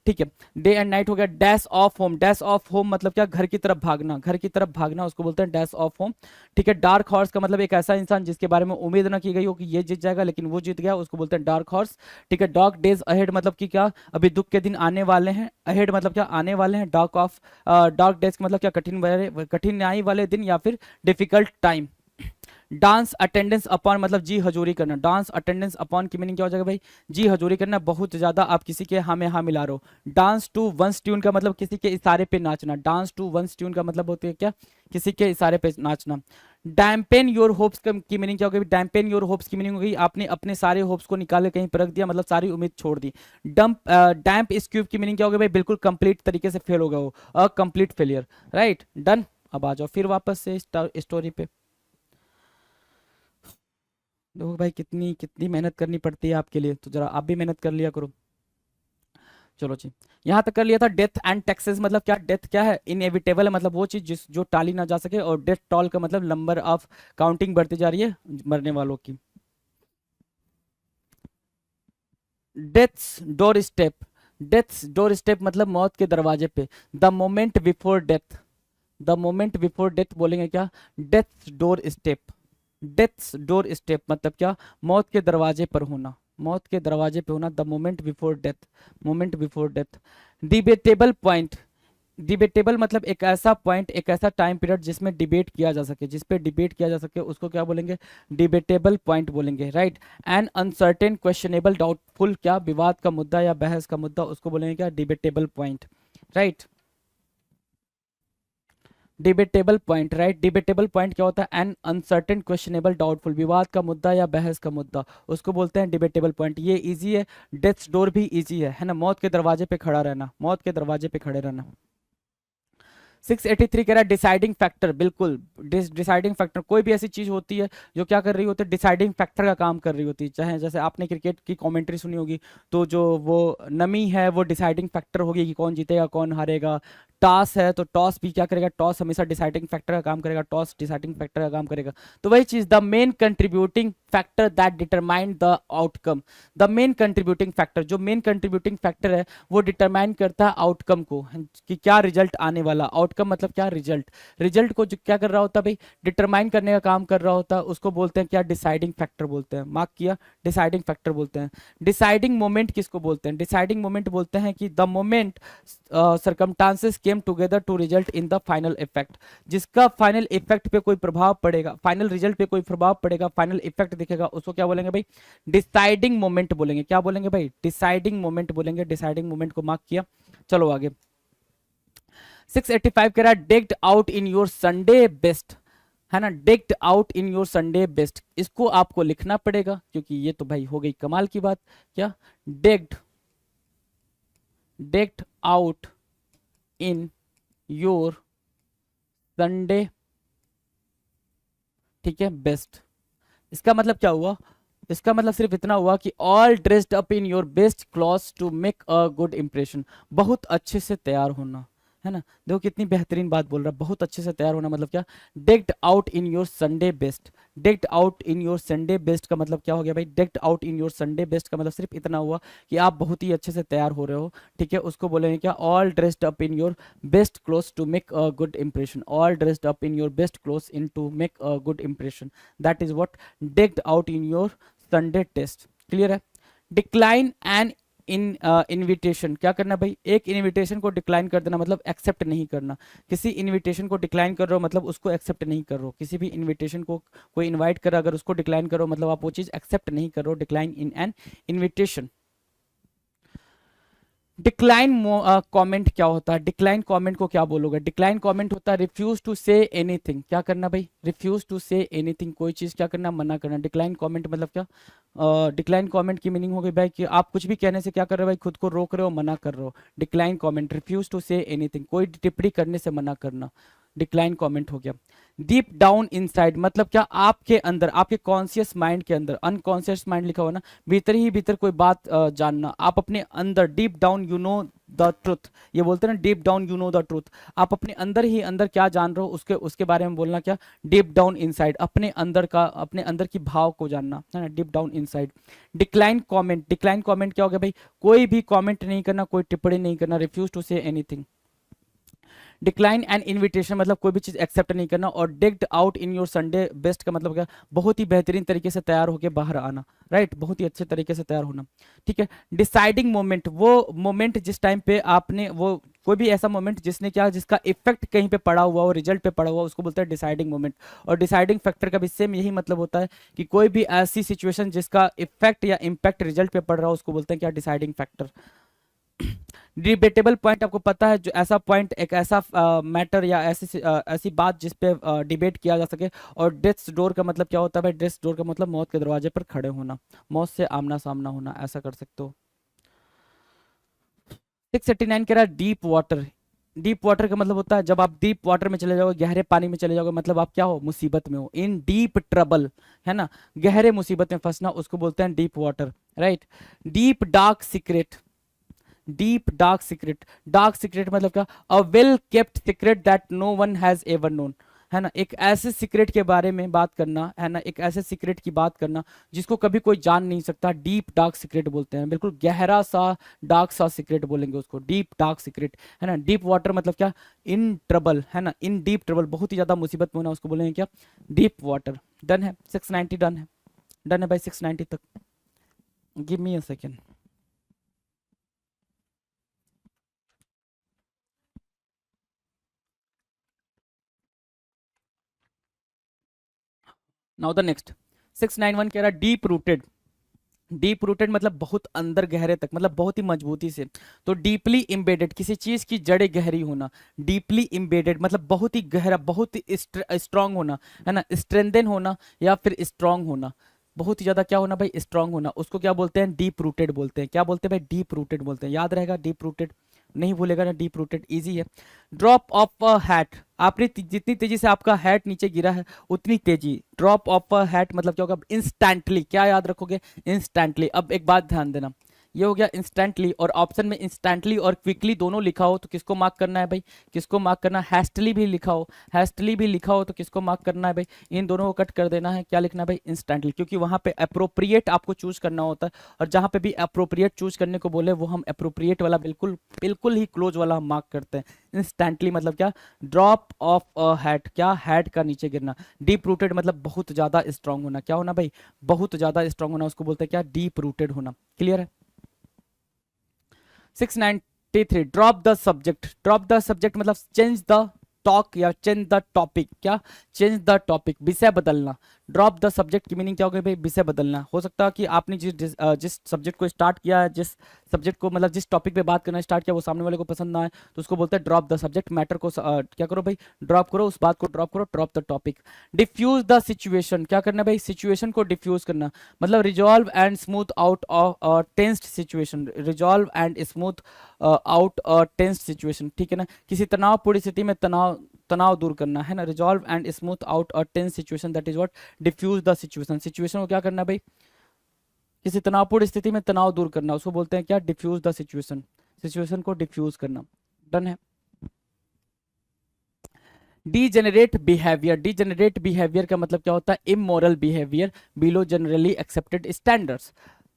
B: ठीक है, डे एंड नाइट हो गया। Dash of home, dash of home मतलब क्या? घर की तरफ भागना, घर की तरफ भागना, उसको बोलते हैं डैश ऑफ होम। ठीक है, डार्क हॉर्स का मतलब एक ऐसा इंसान जिसके बारे में उम्मीद ना की गई हो कि ये जीत जाएगा लेकिन वो जीत गया, उसको बोलते हैं डार्क हॉर्स। ठीक है, डार्क डेज अहेड मतलब कि क्या? अभी दुख के दिन आने वाले हैं। अहेड मतलब क्या? आने वाले हैं। डार्क डेज का मतलब क्या? कठिनाई वाले दिन या फिर difficult time. Dance attendance upon मतलब जी हजूरी करना। डांस अटेंडेंस अपॉन की मीनिंग क्या हो जाएगा भाई? जी हजूरी करना, बहुत ज्यादा आप किसी के हाँ में हाँ मिला रहे हो। डांस टू वंस ट्यून का मतलब किसी के इशारे पे नाचना। डांस टू वंस ट्यून का मतलब होती है क्या? किसी के इशारे पे नाचना। डैम्पेन योर होप्स की मीनिंग क्या हो गई? डैम्पेन योर होप्स की मीनिंग हो गई आपने अपने सारे होप्स को निकाले कहीं पर रख दिया, मतलब सारी उम्मीद छोड़ दी। डैम्प स्क्यूब की मीनिंग क्या हो गई भाई? बिल्कुल कंप्लीट तरीके से फेल हो गया हो, अ कंप्लीट फेलियर। Right, done. अब आ जाओ फिर वापस से स्टोरी पे। देखो भाई कितनी कितनी मेहनत करनी पड़ती है आपके लिए, तो जरा आप भी मेहनत कर लिया करो। चलो जी, यहाँ तक कर लिया था। डेथ एंड टैक्सेस मतलब क्या? डेथ क्या है? इनएविटेबल है, मतलब वो चीज जो टाली ना जा सके। और डेथ टॉल का मतलब नंबर ऑफ काउंटिंग बढ़ती जा रही है मरने वालों की। Deaths door step, deaths door step मतलब मौत के दरवाजे पे। The moment before death, the moment before death बोलेंगे क्या? Deaths door step. Deaths door step मतलब क्या? मौत के दरवाजे पर होना, मौत के दरवाजे पे होना। The moment before death, moment before death. Debatable point, debatable मतलब एक ऐसा पॉइंट, एक ऐसा टाइम पीरियड जिसमें डिबेट किया जा सके, जिस पे डिबेट किया जा सके, उसको क्या बोलेंगे? डिबेटेबल पॉइंट बोलेंगे। Right. N uncertain questionable doubtful, क्या? विवाद का मुद्दा या बहस का मुद्दा, उसको बोलेंगे क्या? Debatable point. Right, debatable point. Right, debatable point क्या होता है? एन अनसर्टेन क्वेश्चनेबल डाउटफुल, विवाद का मुद्दा या बहस का मुद्दा, उसको बोलते हैं डिबेटेबल पॉइंट। ये इजी है, डेथ्स डोर भी इजी है ना? मौत के दरवाजे पे खड़ा रहना, मौत के दरवाजे पे खड़े रहना। 683 कह रहा है डिसाइडिंग फैक्टर, बिल्कुल। डिसाइडिंग फैक्टर कोई भी ऐसी चीज होती है जो क्या कर रही होती है? डिसाइडिंग फैक्टर का काम कर रही होती है। चाहे जैसे आपने क्रिकेट की कमेंट्री सुनी होगी, तो जो वो नमी है वो डिसाइडिंग फैक्टर होगी कि कौन जीतेगा कौन हारेगा। टॉस है तो टॉस भी क्या करेगा? टॉस हमेशा डिसाइडिंग फैक्टर का काम करेगा, टॉस डिसाइडिंग फैक्टर का काम करेगा। तो वही चीज, the main contributing factor that determine the outcome. The main contributing factor, जो मेन कंट्रीब्यूटिंग फैक्टर है वो डिटरमाइन करता है आउटकम को, कि क्या रिजल्ट आने वाला। आउटकम मतलब क्या? रिजल्ट। रिजल्ट को जो क्या कर रहा होता है भाई? डिटरमाइन करने का काम कर रहा होता है, उसको बोलते हैं क्या? डिसाइडिंग फैक्टर बोलते हैं। मार्क किया, डिसाइडिंग फैक्टर बोलते हैं। डिसाइडिंग मोमेंट किसको बोलते हैं? डिसाइडिंग मोमेंट बोलते हैं कि the moment circumstances came together to result in the final effect, जिसका फाइनल इफेक्ट पे कोई प्रभाव पड़ेगा, फाइनल रिजल्ट पे कोई प्रभाव पड़ेगा, फाइनल इफेक्ट दिखेगा, उसको क्या बोलेंगे भाई? डिसाइडिंग मोमेंट बोलेंगे। क्या बोलेंगे भाई? डिसाइडिंग मोमेंट बोलेंगे। डिसाइडिंग मोमेंट को मार्क किया। चलो आगे। 685 कह रहा है digged out in your Sunday best, है ना? Digged out in your Sunday best, इसको आपको लिखना पड़ेगा क्योंकि ये तो भाई हो गई कमाल की बात। क्या? Digged, digged out in your Sunday, ठीक है, बेस्ट। इसका मतलब क्या हुआ? इसका मतलब सिर्फ इतना हुआ कि all dressed up in your best clothes to make a good impression, बहुत अच्छे से तैयार होना, है ना? देखो कितनी बेहतरीन बात बोल रहा है, बहुत अच्छे से तैयार होना मतलब क्या? Decked out in your Sunday best. Decked out in your Sunday best का मतलब क्या हो गया भाई? Decked out in your Sunday best का मतलब सिर्फ इतना हुआ कि आप बहुत ही अच्छे से तैयार हो रहे हो। ठीक है, उसको बोलेंगे क्या? All dressed up in your best clothes to make a good impression. All dressed up in your best clothes in to make a good impression, that is what decked out in your Sunday best. Clear है? Decline and in invitation, क्या करना भाई? एक invitation को decline कर देना मतलब accept नहीं करना। किसी इनविटेशन को डिक्लाइन कर रहे हो मतलब उसको एक्सेप्ट नहीं कर रहे हो। किसी भी इनविटेशन को कोई इनवाइट कर रहा, अगर उसको डिक्लाइन करो मतलब आप वो चीज एक्सेप्ट नहीं कर रहे हो। Decline in an invitation. Decline comment क्या होता है? डिक्लाइन कमेंट को क्या बोलोगे? डिक्लाइन कमेंट होता है रिफ्यूज टू से एनीथिंग। क्या करना भाई? रिफ्यूज टू से एनीथिंग, कोई चीज क्या करना? मना करना। डिक्लाइन कमेंट मतलब क्या? डिक्लाइन कमेंट की मीनिंग हो गई भाई कि आप कुछ भी कहने से क्या कर रहे हो भाई? खुद को रोक रहे हो, मना कर रहे हो। Decline comment, refuse to say anything, कोई टिप्पणी करने से मना करना, डिक्लाइन कमेंट हो गया। डीप डाउन इनसाइड मतलब क्या? आपके अंदर, आपके कॉन्शियस माइंड के अंदर, अनकॉन्शियस माइंड लिखा हुआ ना, भीतर ही भीतर कोई बात जानना, आप अपने अंदर deep down you know the truth, ये बोलते हैं ना deep down you know the truth, आप अपने अंदर ही अंदर क्या जान रहे हो उसके उसके बारे में बोलना। क्या? डीप डाउन इनसाइड, अपने अंदर का, अपने अंदर की भाव को जानना है ना, deep down inside. Decline comment, decline comment क्या हो गया भाई? कोई भी कमेंट नहीं करना, कोई टिप्पणी नहीं करना, refuse to say anything. Decline and invitation मतलब कोई भी चीज एक्सेप्ट नहीं करना। और decked out in your Sunday best का मतलब क्या? बहुत ही बेहतरीन तरीके से तैयार होकर बाहर आना, राइट, बहुत ही अच्छे तरीके से तैयार होना, ठीक है। डिसाइडिंग मोमेंट, वो मोमेंट जिस टाइम पे आपने वो कोई भी ऐसा मोमेंट जिसने क्या, जिसका इफेक्ट कहीं पे पड़ा हुआ हो, रिजल्ट पे पड़ा हुआ, उसको बोलते हैं डिसाइडिंग मोमेंट। और डिसाइडिंग फैक्टर का भी सेम यही मतलब होता है कि कोई भी ऐसी सिचुएशन जिसका इफेक्ट या इम्पैक्ट रिजल्ट पे पड़ रहा हो उसको बोलते हैं क्या? Deciding factor. डिबेटेबल पॉइंट आपको पता है, जो ऐसा पॉइंट, एक ऐसा मैटर या ऐसी बात जिस पे डिबेट किया जा सके। और डेथ्स डोर का मतलब क्या होता है भाई? डेथ्स डोर का मतलब मौत के दरवाजे पर खड़े होना, मौत से आमना सामना होना, ऐसा कर सकते हो। 689 कह रहा है डीप वाटर। डीप वाटर का मतलब होता है जब आप डीप वाटर में चले जाओगे, गहरे पानी में चले जाओगे, मतलब आप क्या हो? मुसीबत में हो, इन डीप ट्रबल, है ना, गहरे मुसीबत में फंसना, उसको बोलते हैं deep water, right. Deep dark secret, deep dark secret, dark secret मतलब क्या? A well kept secret that no one has ever known, है ना, एक ऐसे सीक्रेट के बारे में बात करना, है ना, एक ऐसे सीक्रेट की बात करना जिसको कभी कोई जान नहीं सकता, डीप डार्क सीक्रेट बोलते हैं। बिल्कुल गहरा सा डार्क सा सीक्रेट बोलेंगे उसको, डीप डार्क सीक्रेट, है ना। डीप वाटर मतलब क्या? इन ट्रबल, है ना, इन डीप ट्रबल, बहुत ही ज्यादा मुसीबत में होना, उसको बोलेंगे क्या? Deep water. डन है 690, डन है, डन है भाई 690 तक। Give me a second. Now the next 691 कह रहा है डीप रूटेड। डीप रूटेड मतलब बहुत अंदर गहरे तक, मतलब बहुत ही मजबूती से। तो डीपली इम्बेडेड, किसी चीज की जड़ें गहरी होना। डीपली इम्बेडेड मतलब बहुत ही गहरा, बहुत ही स्ट्रांग होना, है ना, स्ट्रेंथन होना या फिर स्ट्रांग होना, बहुत ही ज्यादा क्या होना भाई? स्ट्रांग होना, उसको क्या बोलते हैं? डीप रूटेड बोलते हैं। क्या बोलते हैं भाई? डीप रूटेड बोलते हैं। याद रहेगा डीप रूटेड, नहीं भूलेगा ना, डीप रूटेड इजी है। ड्रॉप ऑफ अ हैट, आपने जितनी तेजी से आपका हैट नीचे गिरा है उतनी तेजी। ड्रॉप ऑफ अ हैट मतलब क्या होगा? इंस्टेंटली, क्या याद रखोगे? इंस्टेंटली। अब एक बात ध्यान देना, ये हो गया इंस्टेंटली, और ऑप्शन में इंस्टेंटली और क्विकली दोनों लिखा हो तो किसको मार्क करना है भाई? किसको मार्क करना है? हैस्टली भी लिखा हो, हैस्टली भी लिखा हो तो किसको मार्क करना है भाई? इन दोनों को कट कर देना है, क्या लिखना है भाई? इंस्टेंटली, क्योंकि वहां पे अप्रोप्रिएट आपको चूज करना होता है, और जहां पे भी अप्रोप्रिएट चूज करने को बोले वो हम अप्रोप्रिएट वाला बिल्कुल बिल्कुल ही क्लोज वाला हम मार्क करते हैं। इंस्टेंटली मतलब क्या? ड्रॉप ऑफ अ हैट, क्या? हैट का नीचे गिरना। डीप रूटेड मतलब बहुत ज्यादा स्ट्रांग होना, क्या होना भाई? बहुत ज्यादा स्ट्रांग होना, उसको बोलते हैं क्या? डीप रूटेड होना। क्लियर है? 693 drop the subject. Drop the subject मतलब चेंज द टॉक या चेंज द टॉपिक। क्या? चेंज द टॉपिक, विषय बदलना। ड्रॉप द सब्जेक्ट की मीनिंग क्या हो गई भाई? विषय बदलना। हो सकता है कि आपने जिस सब्जेक्ट को स्टार्ट किया है, जिस सब्जेक्ट को मतलब जिस टॉपिक पे बात करना स्टार्ट किया वो सामने वाले को पसंद ना आए, तो उसको बोलते हैं ड्रॉप द सब्जेक्ट। मैटर को क्या करो भाई? ड्रॉप करो, उस बात को ड्रॉप करो, drop the topic. Defuse the situation, क्या करना भाई? सिचुएशन को डिफ्यूज करना, मतलब resolve and smooth out of tensed situation. Resolve and smooth out tensed situation, ठीक है ना, किसी तनावपूर्ण स्थिति में तनाव दूर करना, है ना। Resolve and smooth out a tense situation, that is what defuse the situation. Situation को क्या करना भाई? किसी तनावपूर्ण स्थिति में तनाव दूर करना, उसको बोलते हैं क्या? Defuse the situation. सिचुएशन को डिफ्यूज करना। डन है। Degenerate behaviour. डीजेनरेट बिहेवियर का मतलब क्या होता है? Immoral behaviour below generally accepted standards.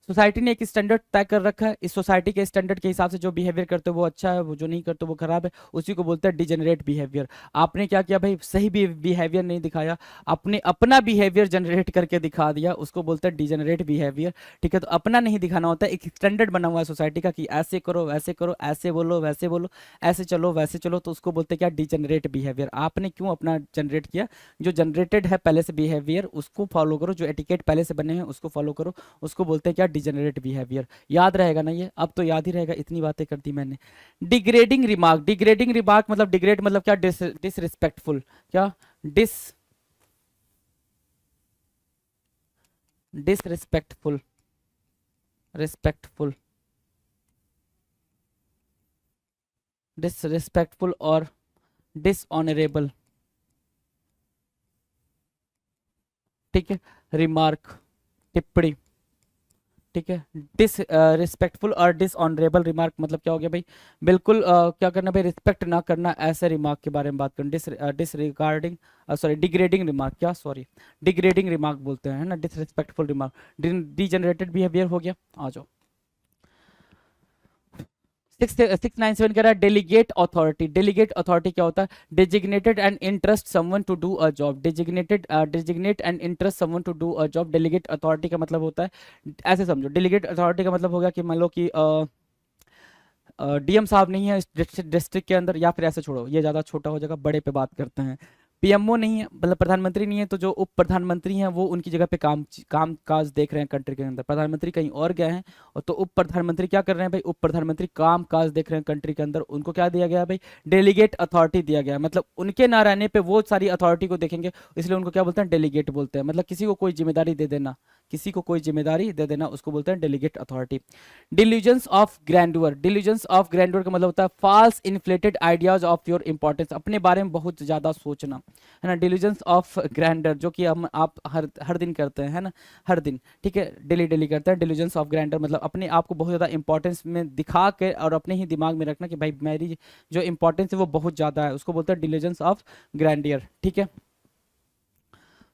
B: Society ने एक स्टैंडर्ड तय कर रखा है, इस सोसाइटी के स्टैंडर्ड के हिसाब से जो बिहेवियर करते हो वो अच्छा है, वो जो नहीं करते वो खराब है, उसी को बोलते हैं डिजेनरेट बिहेवियर। आपने क्या किया भाई? सही भी बिहेवियर नहीं दिखाया, आपने अपना बिहेवियर जनरेट करके दिखा दिया, उसको बोलते हैं डिजेनरेट बिहेवियर, ठीक है। तो अपना नहीं दिखाना होता है, एक स्टैंडर्ड बना हुआ है सोसाइटी का कि ऐसे करो, वैसे करो, ऐसे बोलो, वैसे बोलो, ऐसे चलो, वैसे चलो, तो उसको बोलते हैं क्या? Degenerate behaviour. आपने क्यों अपना जनरेट किया? जो जनरेटेड है पहले से बिहेवियर उसको फॉलो करो, जो एटिकेट पहले से बने हैं उसको फॉलो करो, उसको बोलते हैं क्या? Degenerate behaviour. याद रहेगा ना ये, अब तो याद ही रहेगा, इतनी बातें कर दी मैंने। डिग्रेडिंग रिमार्क, डिग्रेडिंग रिमार्क मतलब डिग्रेड मतलब क्या, डिसरिस्पेक्टफुल, क्या डिसरिस्पेक्टफुल, रिस्पेक्टफुल, डिसरिस्पेक्टफुल और डिसऑनरेबल, ठीक है, रिमार्क, टिप्पणी, ठीक है। डिसरिस्पेक्टफुल और डिसऑनरेबल रिमार्क मतलब क्या हो गया भाई, बिल्कुल क्या करना भाई, रिस्पेक्ट ना करना, ऐसे रिमार्क के बारे में बात करना। डिसरिगार्डिंग, सॉरी डिग्रेडिंग रिमार्क, क्या सॉरी डिग्रेडिंग रिमार्क बोलते हैं, है ना, डिसरिस्पेक्टफुल रिमार्क। डिजेनरेटेड बिहेवियर हो गया। आ जाओ 697 कह रहा है डेलीगेट अथॉरिटी। डेलीगेट अथॉरिटी क्या होता है, designated and entrust someone to do a job. Designate and entrust someone to do a job. Delegate authority का मतलब होता है, ऐसे समझो, डेलीगेट अथॉरिटी का मतलब होगा कि मान लो कि डीएम साहब नहीं है इस डिस्ट्रिक्ट के अंदर, या फिर ऐसे छोड़ो, ये ज़्यादा छोटा हो जाएगा, बड़े पे बात करते हैं। पीएमओ नहीं है, मतलब प्रधानमंत्री नहीं है, तो जो उप प्रधानमंत्री हैं वो उनकी जगह पे काम काज देख रहे हैं कंट्री के अंदर। प्रधानमंत्री कहीं और गए हैं, और तो उप प्रधानमंत्री क्या कर रहे हैं भाई, उप प्रधानमंत्री काम काज देख रहे हैं कंट्री के अंदर। उनको क्या दिया गया है भाई, डेलीगेट अथॉरिटी दिया गया है। मतलब उनके ना रहने पे वो सारी अथॉरिटी को देखेंगे, इसलिए उनको क्या बोलते हैं, डेलीगेट बोलते हैं। मतलब किसी को कोई जिम्मेदारी दे देना, किसी को कोई जिम्मेदारी दे देना, उसको बोलते हैं delegate authority. Delusions of grandeur, delusions of grandeur का मतलब होता है false inflated ideas of your importance, अपने बारे में बहुत ज्यादा सोचना, है ना। डिल्यूजन्स ऑफ ग्रैंडर जो कि हम आप हर दिन करते हैं, है ना, हर दिन, ठीक है, डेली करते हैं। डिल्यूजन्स ऑफ ग्रैंडर मतलब अपने आप को बहुत ज्यादा इंपॉर्टेंस में दिखा के और अपने ही दिमाग में रखना कि भाई मेरी जो इंपॉर्टेंस है वो बहुत ज्यादा है, उसको बोलते हैं डिल्यूजन्स ऑफ ग्रैंडियर, ठीक है।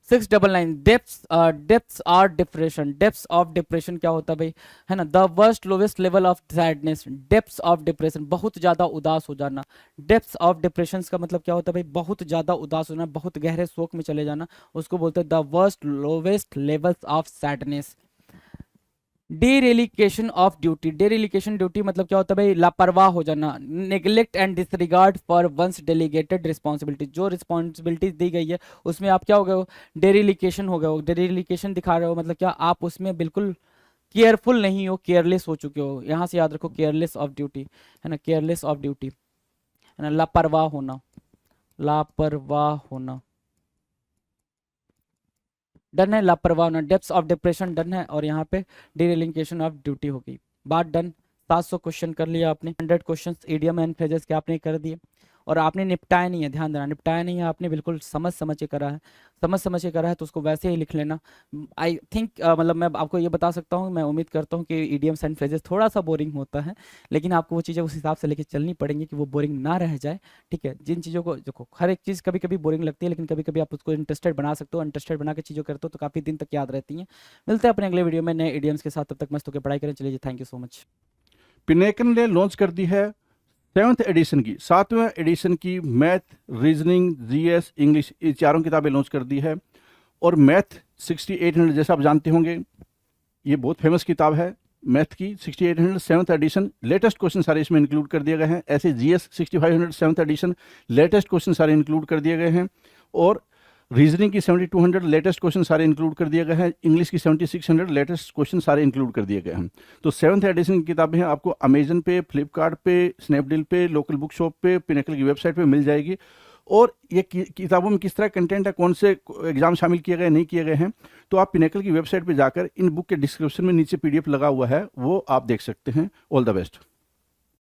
B: 699 depths of depression. Depths of depression क्या होता है भाई, है ना, the worst lowest level of sadness. Depths of depression बहुत ज्यादा उदास हो जाना। डेप्थ्स ऑफ डिप्रेशन का मतलब क्या होता है भाई, बहुत ज्यादा उदास होना, बहुत गहरे शोक में चले जाना, उसको बोलते हैं the worst lowest levels of sadness. Dereliction of duty. Dereliction duty मतलब क्या होता है भाई, लापरवाह हो जाना, neglect and disregard for one's delegated responsibility. जो रिस्पॉन्सिबिलिटीज दी गई है उसमें आप क्या हो गए हो, डेरेलिकेशन हो गए हो। डेरेलिकेशन दिखा रहे हो मतलब क्या, आप उसमें बिल्कुल केयरफुल नहीं हो, केयरलेस हो चुके हो। यहाँ से याद रखो केयरलेस ऑफ ड्यूटी, है ना, केयरलेस ऑफ ड्यूटी, है ना, लापरवाह होना, लापरवाह होना, डन है, लापरवाह होना। डेप्थ्स ऑफ डिप्रेशन डन है, और यहाँ पे डिरेलिंकेशन ऑफ ड्यूटी हो गई, बात डन। 700 क्वेश्चन कर लिया आपने, 100 क्वेश्चन इडियम एंड फ्रेजेस के आपने कर दिए, और आपने निपटाया नहीं है, ध्यान देना, निपटाया नहीं है आपने, बिल्कुल समझ के करा है। समझ के करा है तो उसको वैसे ही लिख लेना। आई थिंक मतलब मैं आपको ये बता सकता हूँ, मैं उम्मीद करता हूँ कि इडियम्स एंड फ्रेजेस थोड़ा सा बोरिंग होता है, लेकिन आपको वो चीज़ें उस हिसाब से लेके चलनी पड़ेंगी कि वो बोरिंग ना रह जाए, ठीक है। जिन चीज़ों को देखो, हर एक चीज़ कभी कभी बोरिंग लगती है, लेकिन कभी कभी आप उसको इंटरेस्टेड बना सकते हो। इंटरेस्टेड बना के चीज़ों करते हो तो काफ़ी दिन तक याद रहती हैं। मिलते हैं अपने अगले वीडियो में नए इडियम्स के साथ, तब तक मस्त होकर पढ़ाई करें। चलिए, thank you so much.
A: Pinnacle ने लॉन्च कर दी है 7th एडिशन की, 7वें एडिशन की मैथ, रीजनिंग, जीएस, इंग्लिश, ये चारों किताबें लॉन्च कर दी है। और मैथ 6800 जैसा आप जानते होंगे, ये बहुत फेमस किताब है मैथ की। 6800 7th एडिशन, लेटेस्ट क्वेश्चन सारे इसमें इंक्लूड कर दिए गए हैं। ऐसे GS 6500 7th edition, latest question सारे इंक्लूड कर दिए गए हैं। और रीजनिंग की 7200 लेटेस्ट क्वेश्चन सारे इंक्लूड कर दिए गए हैं। इंग्लिश की 7600 लेटेस्ट क्वेश्चन सारे इंक्लूड कर दिए गए हैं। तो 7th एडिशन की किताबें हैं, आपको अमेजन पे, फ्लिपकार्ट पे, स्नैपडील पे, लोकल बुक शॉप पे, पिनेकल की वेबसाइट पे मिल जाएगी। और ये किताबों में किस तरह कंटेंट है, कौन से एग्जाम शामिल किए गए नहीं किए गए हैं, तो आप पिनेकल की वेबसाइट पे जाकर इन बुक के डिस्क्रिप्शन में नीचे पीडीएफ लगा हुआ है, वो आप देख सकते हैं। All the best.